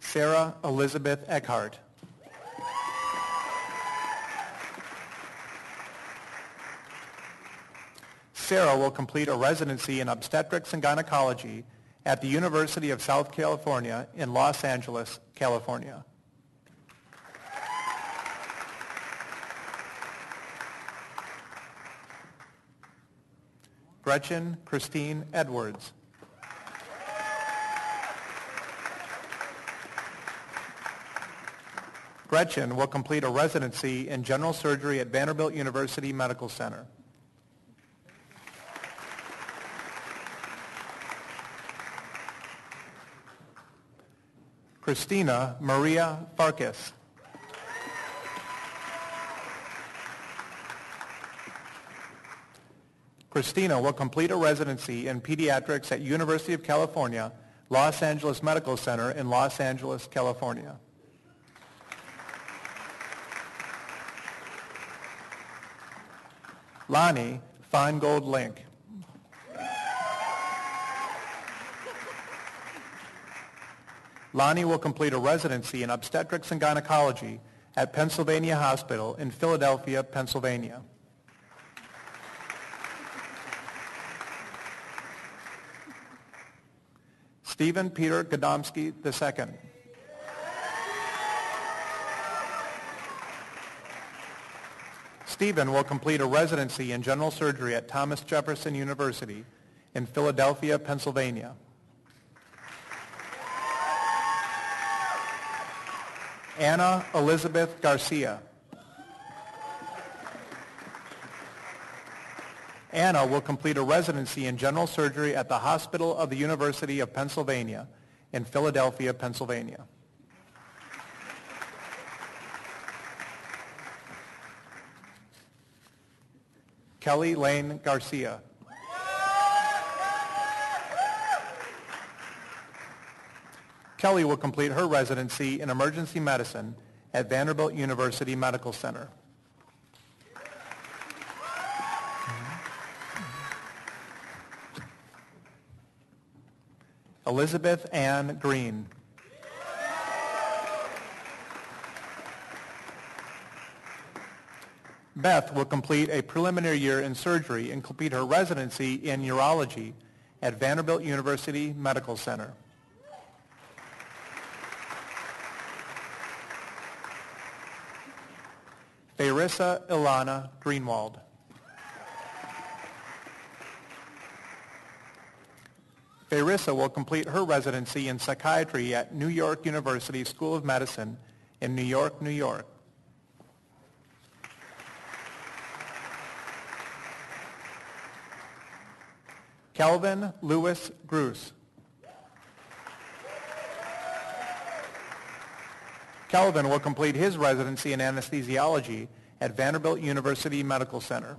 Sarah Elizabeth Eckhart. Sarah will complete a residency in obstetrics and gynecology at the University of South California in Los Angeles, California. Gretchen Christine Edwards. Gretchen will complete a residency in general surgery at Vanderbilt University Medical Center. Christina Maria Farkas. Christina will complete a residency in pediatrics at University of California, Los Angeles Medical Center in Los Angeles, California. Lonnie Feingold Link. Lonnie will complete a residency in obstetrics and gynecology at Pennsylvania Hospital in Philadelphia, Pennsylvania. Stephen Peter Godomsky II. Stephen will complete a residency in general surgery at Thomas Jefferson University in Philadelphia, Pennsylvania. Anna Elizabeth Garcia. Anna will complete a residency in general surgery at the Hospital of the University of Pennsylvania in Philadelphia, Pennsylvania. Kelly Lane Garcia. Kelly will complete her residency in emergency medicine at Vanderbilt University Medical Center. Elizabeth Ann Green. Beth will complete a preliminary year in surgery and complete her residency in urology at Vanderbilt University Medical Center. Farissa Ilana Greenwald. Farissa will complete her residency in psychiatry at New York University School of Medicine in New York, New York. Kelvin Lewis Gruss. Kelvin will complete his residency in anesthesiology at Vanderbilt University Medical Center.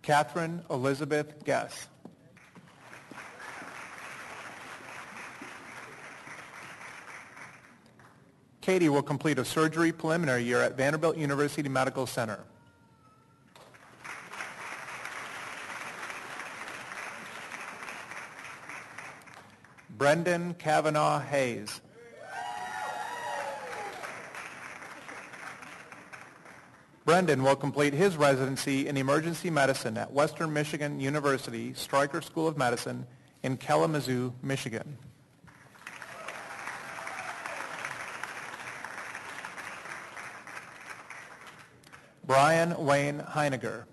Catherine Elizabeth Guess. Katie will complete a surgery preliminary year at Vanderbilt University Medical Center. Brendan Kavanaugh Hayes. Brendan will complete his residency in emergency medicine at Western Michigan University Stryker School of Medicine in Kalamazoo, Michigan. Brian Wayne Heiniger.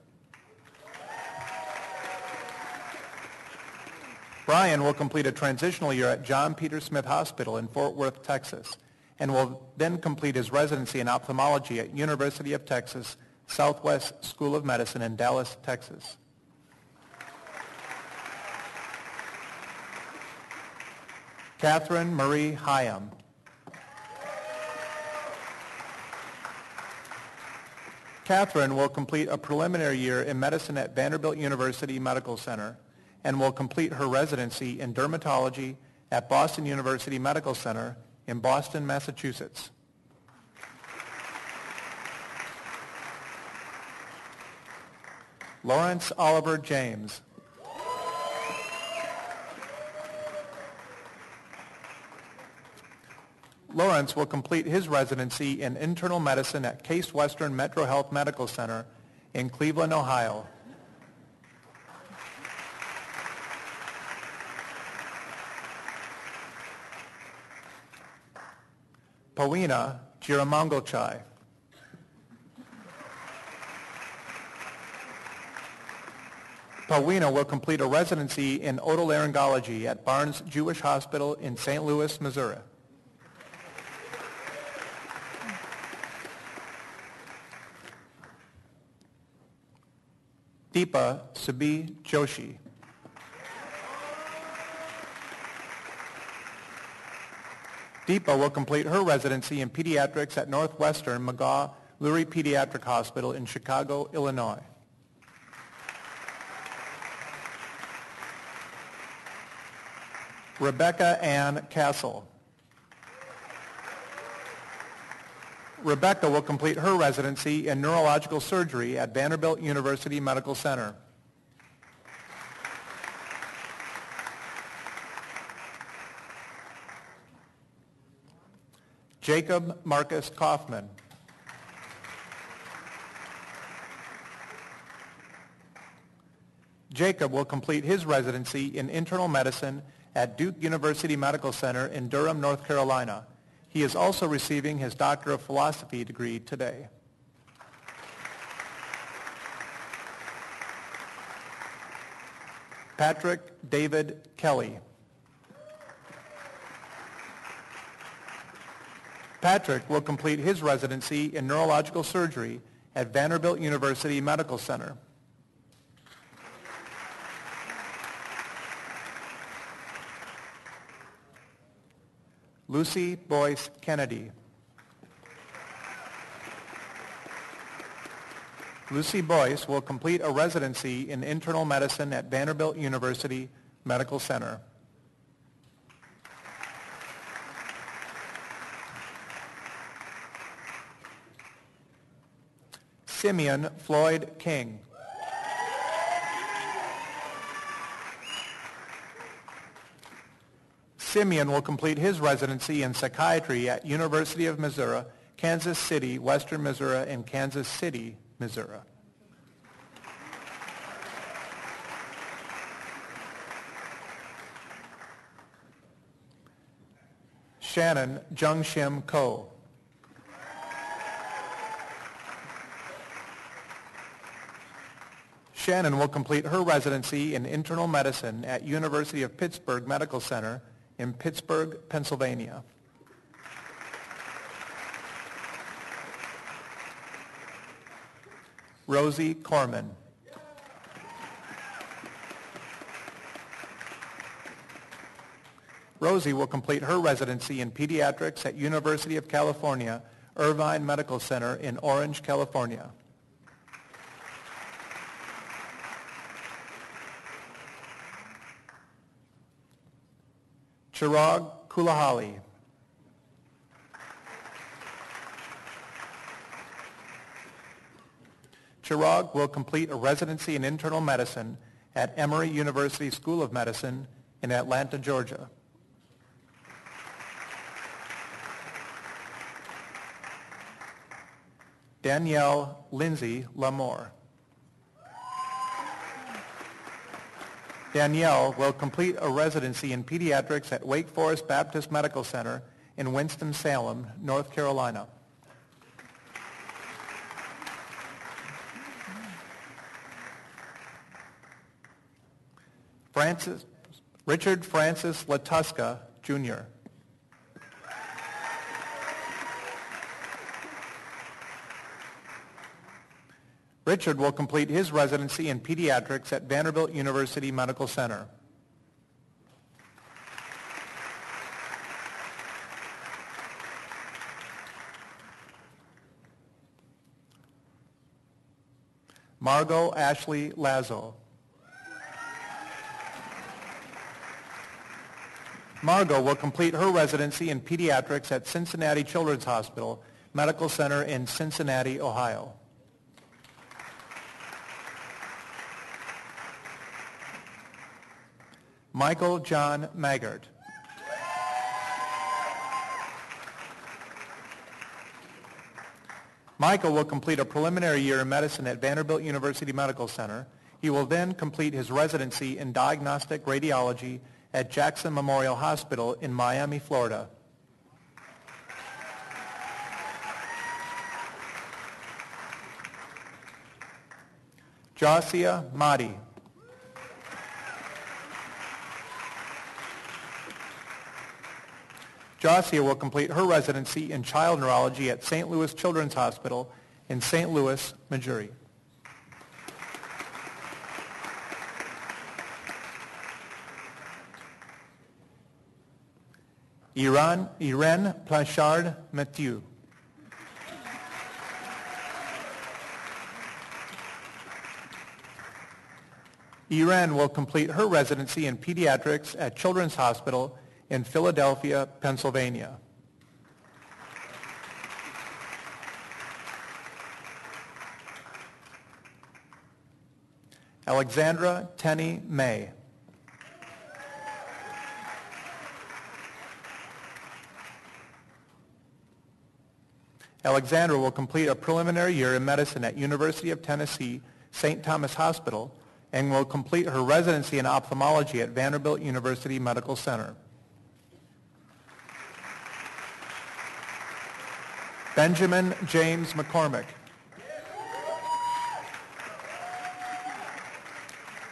Brian will complete a transitional year at John Peter Smith Hospital in Fort Worth, Texas, and will then complete his residency in ophthalmology at University of Texas Southwest School of Medicine in Dallas, Texas. Catherine Marie Hyam. Catherine will complete a preliminary year in medicine at Vanderbilt University Medical Center and will complete her residency in dermatology at Boston University Medical Center in Boston, Massachusetts. Lawrence Oliver James. Lawrence will complete his residency in internal medicine at Case Western Metro Health Medical Center in Cleveland, Ohio. Pawina Jiramangochai. Pawina will complete a residency in otolaryngology at Barnes Jewish Hospital in St. Louis, Missouri. Deepa Subi Joshi. Deepa will complete her residency in pediatrics at Northwestern McGaw-Lurie Pediatric Hospital in Chicago, Illinois. Rebecca Ann Castle. Rebecca will complete her residency in neurological surgery at Vanderbilt University Medical Center. Jacob Marcus Kaufman. Jacob will complete his residency in internal medicine at Duke University Medical Center in Durham, North Carolina. He is also receiving his Doctor of Philosophy degree today. Patrick David Kelly. Patrick will complete his residency in neurological surgery at Vanderbilt University Medical Center. Lucy Boyce Kennedy. Lucy Boyce will complete a residency in internal medicine at Vanderbilt University Medical Center. Simeon Floyd King. Simeon will complete his residency in psychiatry at University of Missouri, Kansas City, Western Missouri, and Kansas City, Missouri. Shannon Jungshim Ko. Shannon will complete her residency in internal medicine at University of Pittsburgh Medical Center in Pittsburgh, Pennsylvania. Rosie Corman. Rosie will complete her residency in pediatrics at University of California, Irvine Medical Center in Orange, California. Chirag Kulahali. Chirag will complete a residency in internal medicine at Emory University School of Medicine in Atlanta, Georgia. Danielle Lindsay Lamore. Danielle will complete a residency in pediatrics at Wake Forest Baptist Medical Center in Winston-Salem, North Carolina. Richard Francis Latuska, Jr. Richard will complete his residency in pediatrics at Vanderbilt University Medical Center. Margot Ashley Lazo. Margot will complete her residency in pediatrics at Cincinnati Children's Hospital Medical Center in Cincinnati, Ohio. Michael John Maggart. Michael will complete a preliminary year in medicine at Vanderbilt University Medical Center. He will then complete his residency in diagnostic radiology at Jackson Memorial Hospital in Miami, Florida. Josia Mahdi. Josia will complete her residency in child neurology at St. Louis Children's Hospital in St. Louis, Missouri. Irene Plachard Mathieu. Irene will complete her residency in pediatrics at Children's Hospital in Philadelphia, Pennsylvania. Alexandra Tenney May. Alexandra will complete a preliminary year in medicine at University of Tennessee St. Thomas Hospital and will complete her residency in ophthalmology at Vanderbilt University Medical Center. Benjamin James McCormick.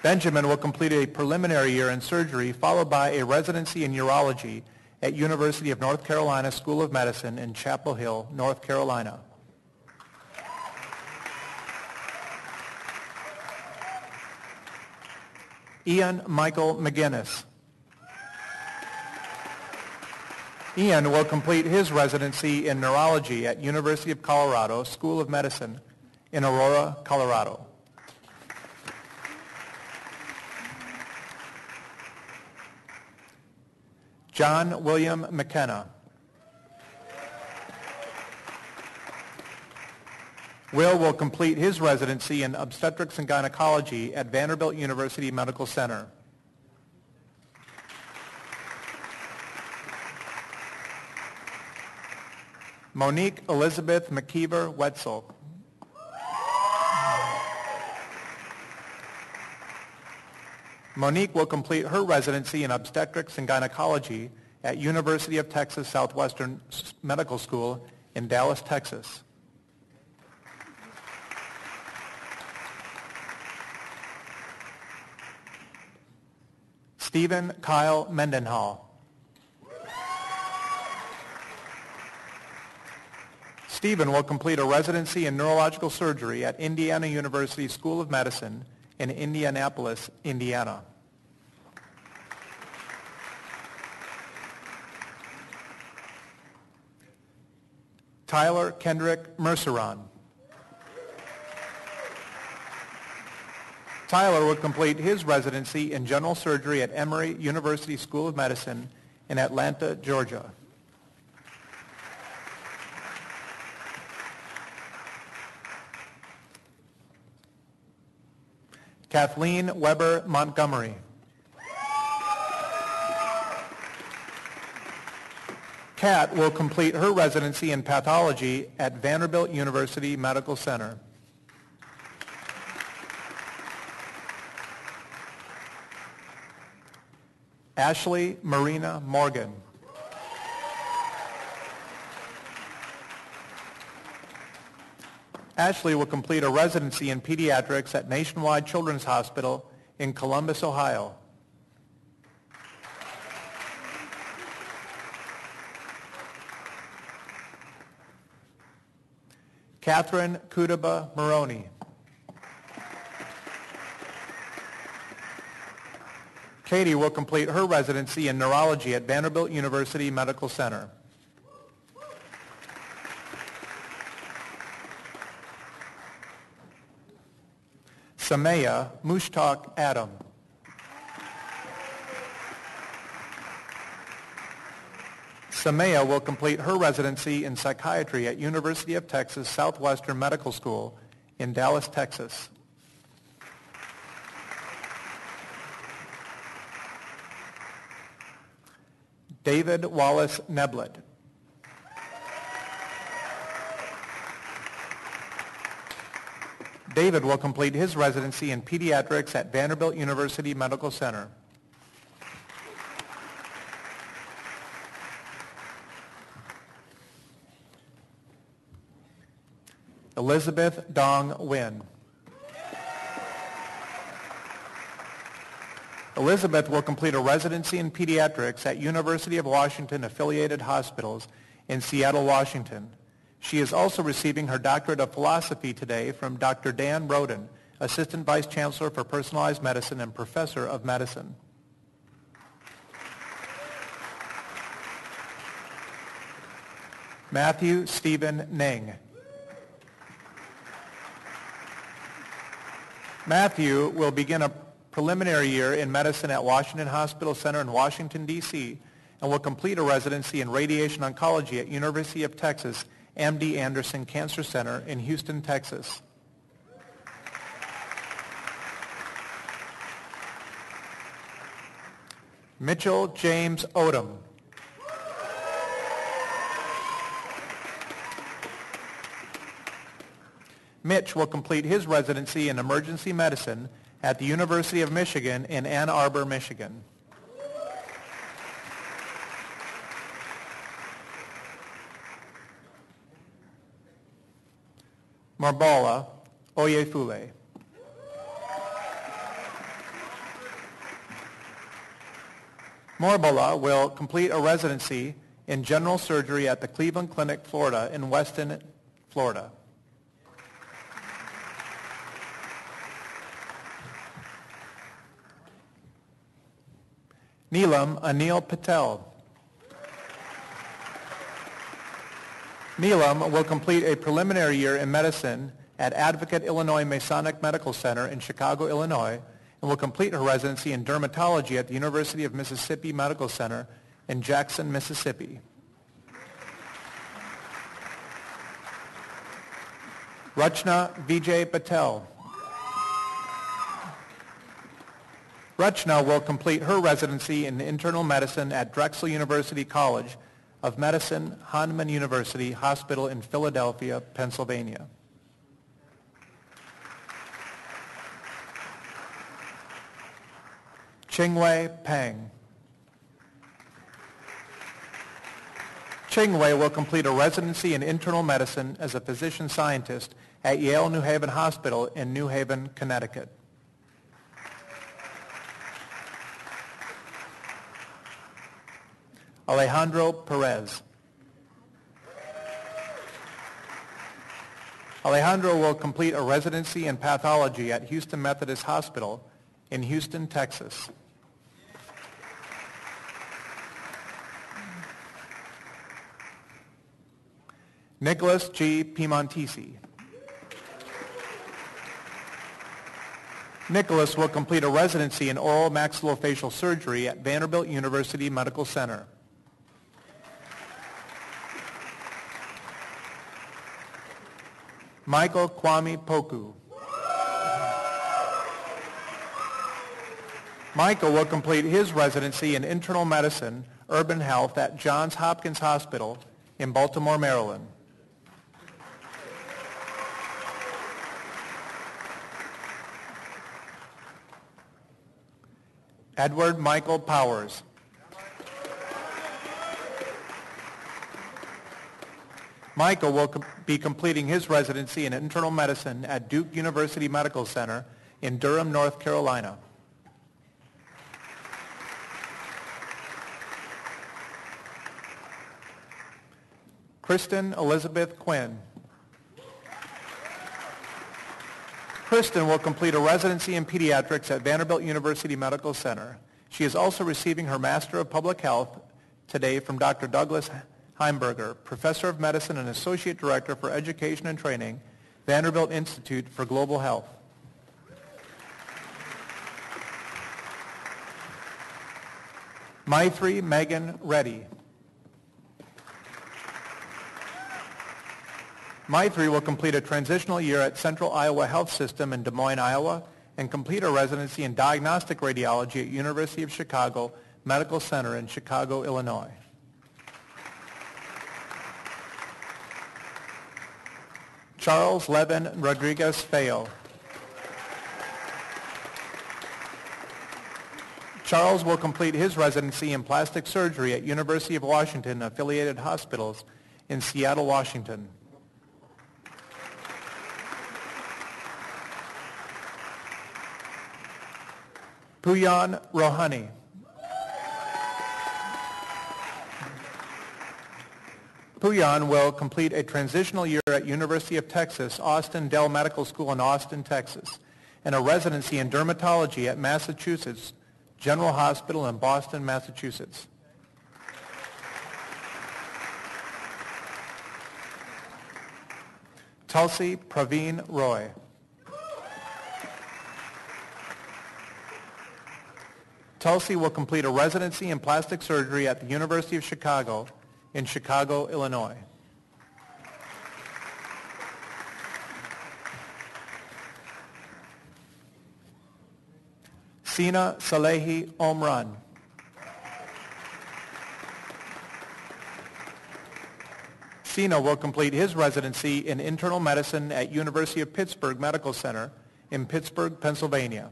Benjamin will complete a preliminary year in surgery followed by a residency in urology at University of North Carolina School of Medicine in Chapel Hill, North Carolina. Ian Michael McGinnis. Ian will complete his residency in neurology at University of Colorado School of Medicine in Aurora, Colorado. John William McKenna. Will complete his residency in obstetrics and gynecology at Vanderbilt University Medical Center. Monique Elizabeth McKeever Wetzel. Monique will complete her residency in obstetrics and gynecology at University of Texas Southwestern Medical School in Dallas, Texas. Stephen Kyle Mendenhall. Stephen will complete a residency in neurological surgery at Indiana University School of Medicine in Indianapolis, Indiana. Tyler Kendrick Merceron. Tyler will complete his residency in general surgery at Emory University School of Medicine in Atlanta, Georgia. Kathleen Weber Montgomery. Kat will complete her residency in pathology at Vanderbilt University Medical Center. Ashley Marina Morgan. Ashley will complete a residency in pediatrics at Nationwide Children's Hospital in Columbus, Ohio. Catherine Kudaba Maroney. Katie will complete her residency in neurology at Vanderbilt University Medical Center. Samaya Mushtaq Adam. Samaya will complete her residency in psychiatry at University of Texas Southwestern Medical School in Dallas, Texas. David Wallace Neblett. David will complete his residency in pediatrics at Vanderbilt University Medical Center. Elizabeth Dong Nguyen. Elizabeth will complete a residency in pediatrics at University of Washington Affiliated Hospitals in Seattle, Washington. She is also receiving her doctorate of philosophy today from Dr. Dan Roden, Assistant Vice Chancellor for Personalized Medicine and Professor of Medicine. Matthew Stephen Ning. Matthew will begin a preliminary year in medicine at Washington Hospital Center in Washington, D.C., and will complete a residency in radiation oncology at University of Texas MD Anderson Cancer Center in Houston, Texas. Mitchell James Odom. Mitch will complete his residency in emergency medicine at the University of Michigan in Ann Arbor, Michigan. Marbola Oyefule. Marbola will complete a residency in general surgery at the Cleveland Clinic, Florida, in Weston, Florida. Neelam Anil Patel. Neelam will complete a preliminary year in medicine at Advocate Illinois Masonic Medical Center in Chicago, Illinois, and will complete her residency in dermatology at the University of Mississippi Medical Center in Jackson, Mississippi. Rachna Vijay Patel. Rachna will complete her residency in internal medicine at Drexel University College of Medicine, Hahnemann University Hospital in Philadelphia, Pennsylvania. Qingwei Peng. Qingwei will complete a residency in internal medicine as a physician scientist at Yale New Haven Hospital in New Haven, Connecticut. Alejandro Perez. Alejandro will complete a residency in pathology at Houston Methodist Hospital in Houston, Texas. Nicholas G. Piemontesi. Nicholas will complete a residency in oral maxillofacial surgery at Vanderbilt University Medical Center. Michael Kwame Poku. Michael will complete his residency in internal medicine, urban health at Johns Hopkins Hospital in Baltimore, Maryland. Edward Michael Powers. Michael will be completing his residency in internal medicine at Duke University Medical Center in Durham, North Carolina. Kristen Elizabeth Quinn. Kristen will complete a residency in pediatrics at Vanderbilt University Medical Center. She is also receiving her Master of Public Health today from Dr. Douglas Heimberger, Professor of Medicine and Associate Director for Education and Training, Vanderbilt Institute for Global Health. Maithri Megan Reddy. Maithri will complete a transitional year at Central Iowa Health System in Des Moines, Iowa, and complete a residency in diagnostic radiology at University of Chicago Medical Center in Chicago, Illinois. Charles Levin Rodriguez Feo. Charles will complete his residency in plastic surgery at University of Washington affiliated hospitals in Seattle, Washington. Puyan Rohani. Puyan will complete a transitional year at University of Texas, Austin Dell Medical School in Austin, Texas, and a residency in dermatology at Massachusetts General Hospital in Boston, Massachusetts. Tulsi Praveen Roy. Tulsi will complete a residency in plastic surgery at the University of Chicago in Chicago, Illinois. Sina Salehi Omran. Sina will complete his residency in internal medicine at University of Pittsburgh Medical Center in Pittsburgh, Pennsylvania.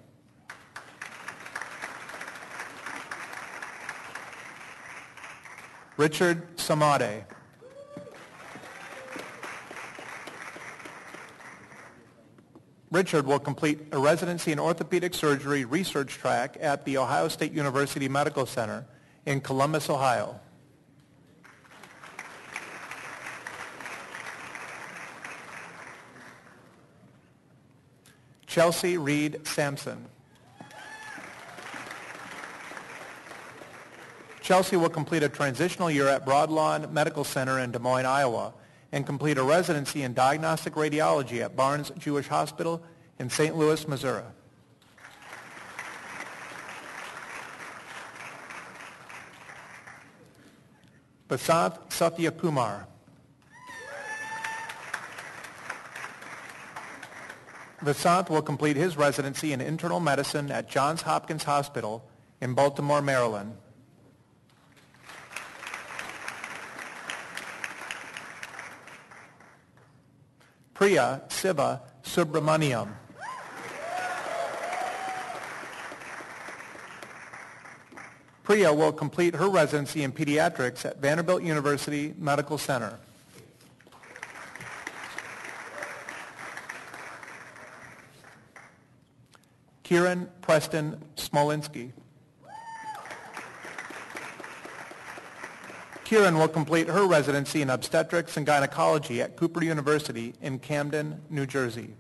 Richard Samade. Richard will complete a residency in orthopedic surgery research track at the Ohio State University Medical Center in Columbus, Ohio. Chelsea Reed Sampson. Chelsea will complete a transitional year at Broadlawn Medical Center in Des Moines, Iowa, and complete a residency in diagnostic radiology at Barnes Jewish Hospital in St. Louis, Missouri. Basanth Satyakumar. Vasanth will complete his residency in internal medicine at Johns Hopkins Hospital in Baltimore, Maryland. Priya Siva Subramaniam. Priya will complete her residency in pediatrics at Vanderbilt University Medical Center. Kieran Preston Smolinski. Kieran will complete her residency in obstetrics and gynecology at Cooper University in Camden, New Jersey.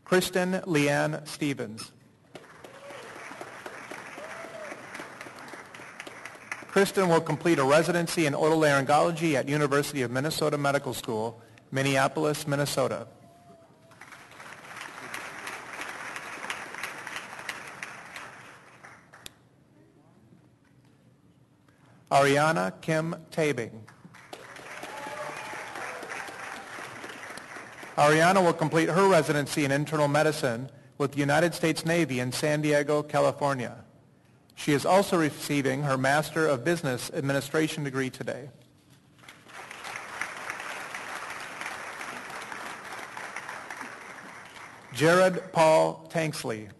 Kristen Leanne Stevens. Kristen will complete a residency in otolaryngology at University of Minnesota Medical School, Minneapolis, Minnesota. Ariana Kim Tabing. Ariana will complete her residency in internal medicine with the United States Navy in San Diego, California. She is also receiving her Master of Business Administration degree today. Jared Paul Tanksley.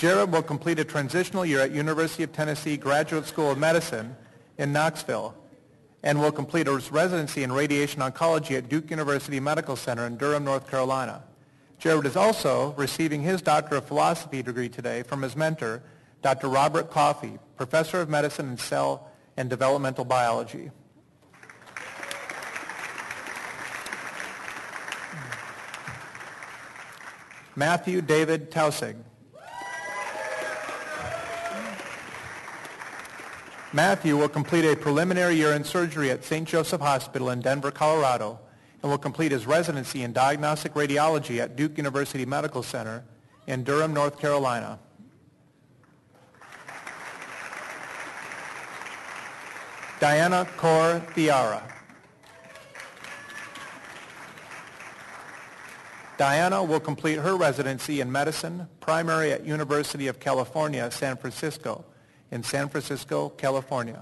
Jared will complete a transitional year at University of Tennessee Graduate School of Medicine in Knoxville and will complete a residency in radiation oncology at Duke University Medical Center in Durham, North Carolina. Jared is also receiving his Doctor of Philosophy degree today from his mentor, Dr. Robert Coffey, Professor of Medicine in Cell and Developmental Biology. Matthew David Tausig. Matthew will complete a preliminary year in surgery at St. Joseph Hospital in Denver, Colorado, and will complete his residency in diagnostic radiology at Duke University Medical Center in Durham, North Carolina. Diana Kaur Thiara. Diana will complete her residency in medicine, primary at University of California, San Francisco, in San Francisco, California.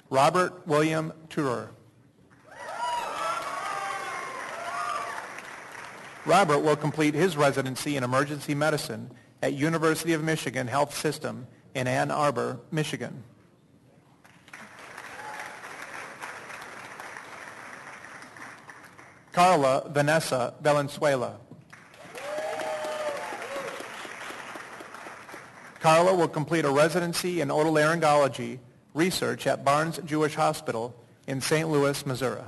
Robert William Turer. Robert will complete his residency in emergency medicine at University of Michigan Health System in Ann Arbor, Michigan. Carla Vanessa Valenzuela. Carla will complete a residency in otolaryngology research at Barnes Jewish Hospital in St. Louis, Missouri.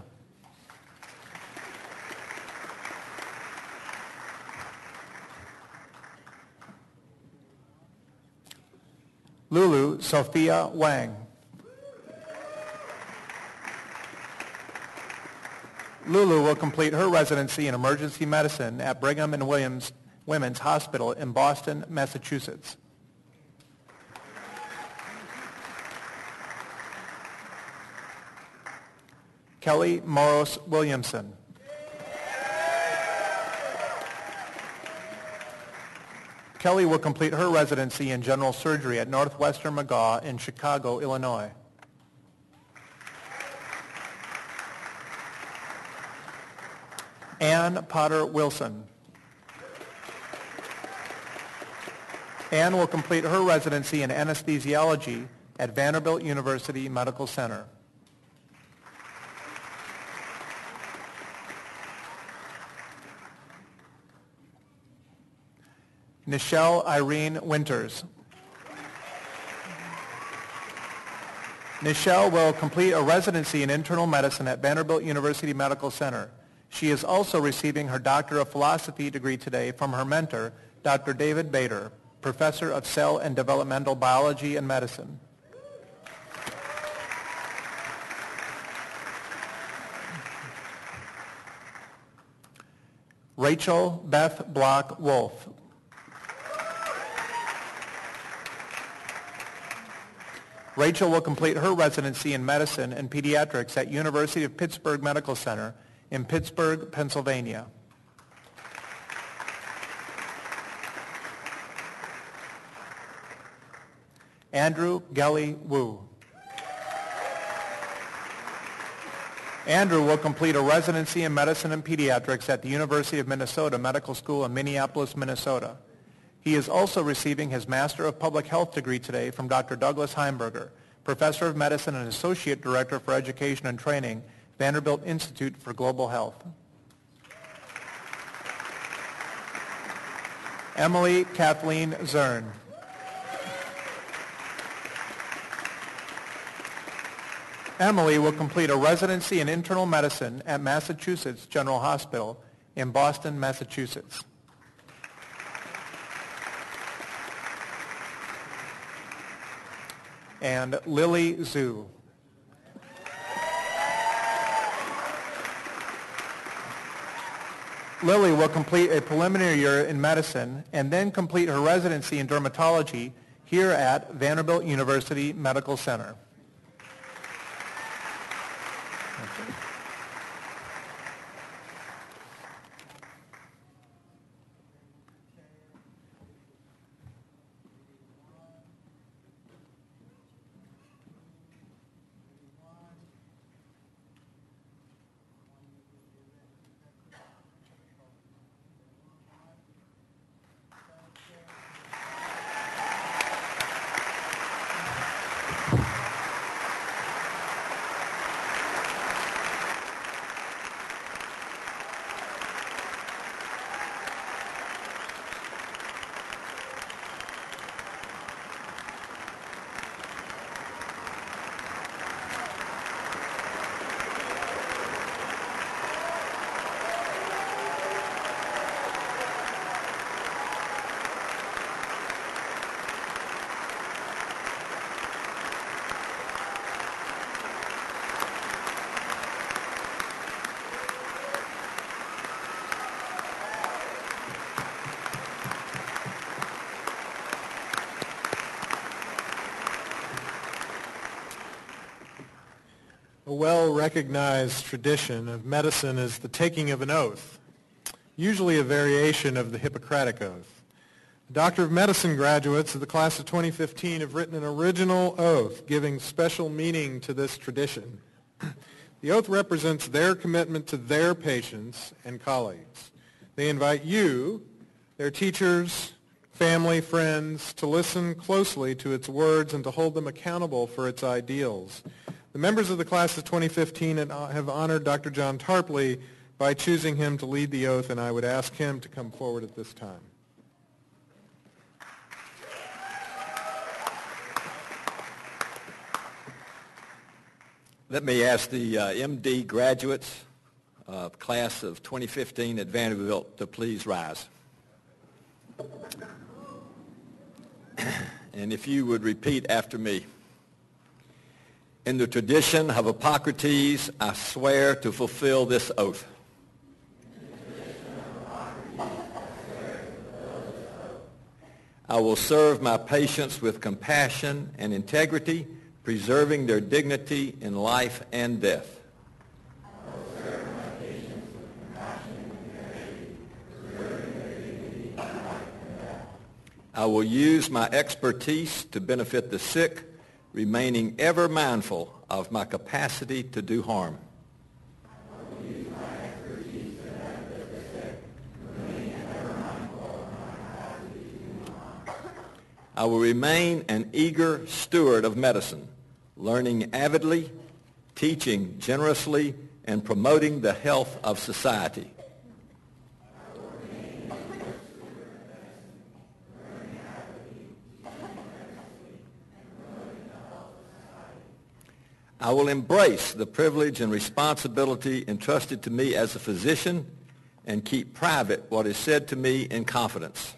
Lulu Sophia Wang. Lulu will complete her residency in emergency medicine at Brigham and Women's Hospital in Boston, Massachusetts. Kelly Morris Williamson. Kelly will complete her residency in general surgery at Northwestern McGaw in Chicago, Illinois. Ann Potter Wilson. Ann will complete her residency in anesthesiology at Vanderbilt University Medical Center. Nichelle Irene Winters. Nichelle will complete a residency in internal medicine at Vanderbilt University Medical Center. She is also receiving her Doctor of Philosophy degree today from her mentor, Dr. David Bader, Professor of Cell and Developmental Biology and Medicine. Rachel Beth Block Wolf. Rachel will complete her residency in medicine and pediatrics at University of Pittsburgh Medical Center in Pittsburgh, Pennsylvania. Andrew Gelly Wu. Andrew will complete a residency in medicine and pediatrics at the University of Minnesota Medical School in Minneapolis, Minnesota. He is also receiving his Master of Public Health degree today from Dr. Douglas Heimberger, Professor of Medicine and Associate Director for Education and Training, Vanderbilt Institute for Global Health. Emily Kathleen Zern. Emily will complete a residency in internal medicine at Massachusetts General Hospital in Boston, Massachusetts. And Lily Zhu. Lily will complete a preliminary year in medicine and then complete her residency in dermatology here at Vanderbilt University Medical Center. A well-recognized tradition of medicine is the taking of an oath, usually a variation of the Hippocratic Oath. The Doctor of Medicine graduates of the class of 2015 have written an original oath giving special meaning to this tradition. The oath represents their commitment to their patients and colleagues. They invite you, their teachers, family, friends, to listen closely to its words and to hold them accountable for its ideals. The members of the class of 2015 have honored Dr. John Tarpley by choosing him to lead the oath, and I would ask him to come forward at this time. Let me ask the MD graduates of class of 2015 at Vanderbilt to please rise. And if you would repeat after me. In the tradition of Hippocrates, I swear to fulfill this oath. I will serve my patients with compassion and integrity, preserving their dignity in life and death. I will use my expertise to benefit the sick, remaining ever mindful of my capacity to do harm. I will remain an eager steward of medicine, learning avidly, teaching generously, and promoting the health of society. I will embrace the privilege and responsibility entrusted to me as a physician and keep private what is said to me in confidence.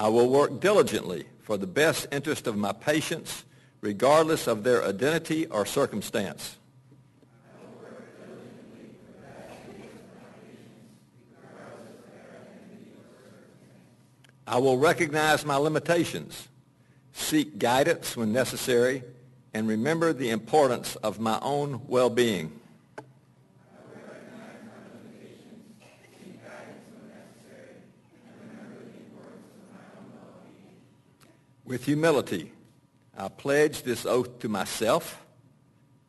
I will work diligently for the best interest of my patients, regardless of their identity or circumstance. I will recognize my limitations, seek guidance when necessary, and remember the importance of my own well-being. With humility, I pledge this oath to myself,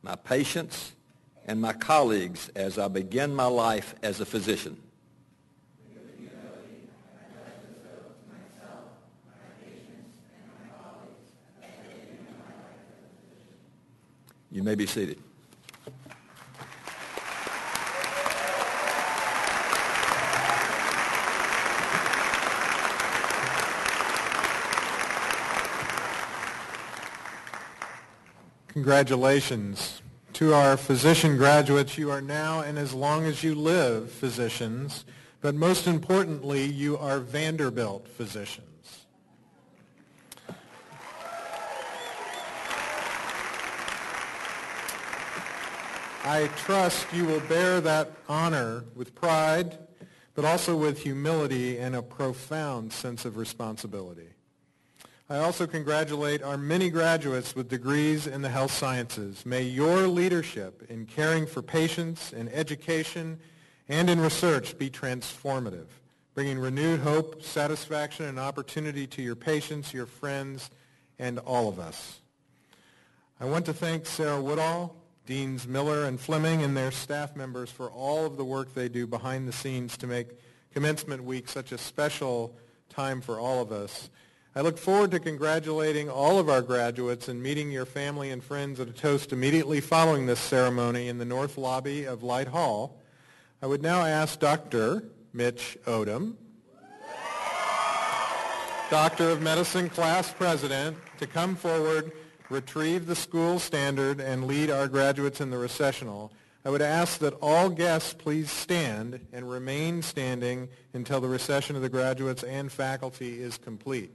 my patients, and my colleagues as I begin my life as a physician. You may be seated. Congratulations. To our physician graduates, you are now and as long as you live physicians, but most importantly, you are Vanderbilt physicians. I trust you will bear that honor with pride, but also with humility and a profound sense of responsibility. I also congratulate our many graduates with degrees in the health sciences. May your leadership in caring for patients, in education, and in research be transformative, bringing renewed hope, satisfaction, and opportunity to your patients, your friends, and all of us. I want to thank Sarah Woodall, Deans Miller and Fleming, and their staff members for all of the work they do behind the scenes to make Commencement Week such a special time for all of us. I look forward to congratulating all of our graduates and meeting your family and friends at a toast immediately following this ceremony in the north lobby of Light Hall. I would now ask Dr. Mitch Odom, Doctor of Medicine Class President, to come forward, retrieve the school standard, and lead our graduates in the recessional. I would ask that all guests please stand and remain standing until the recession of the graduates and faculty is complete.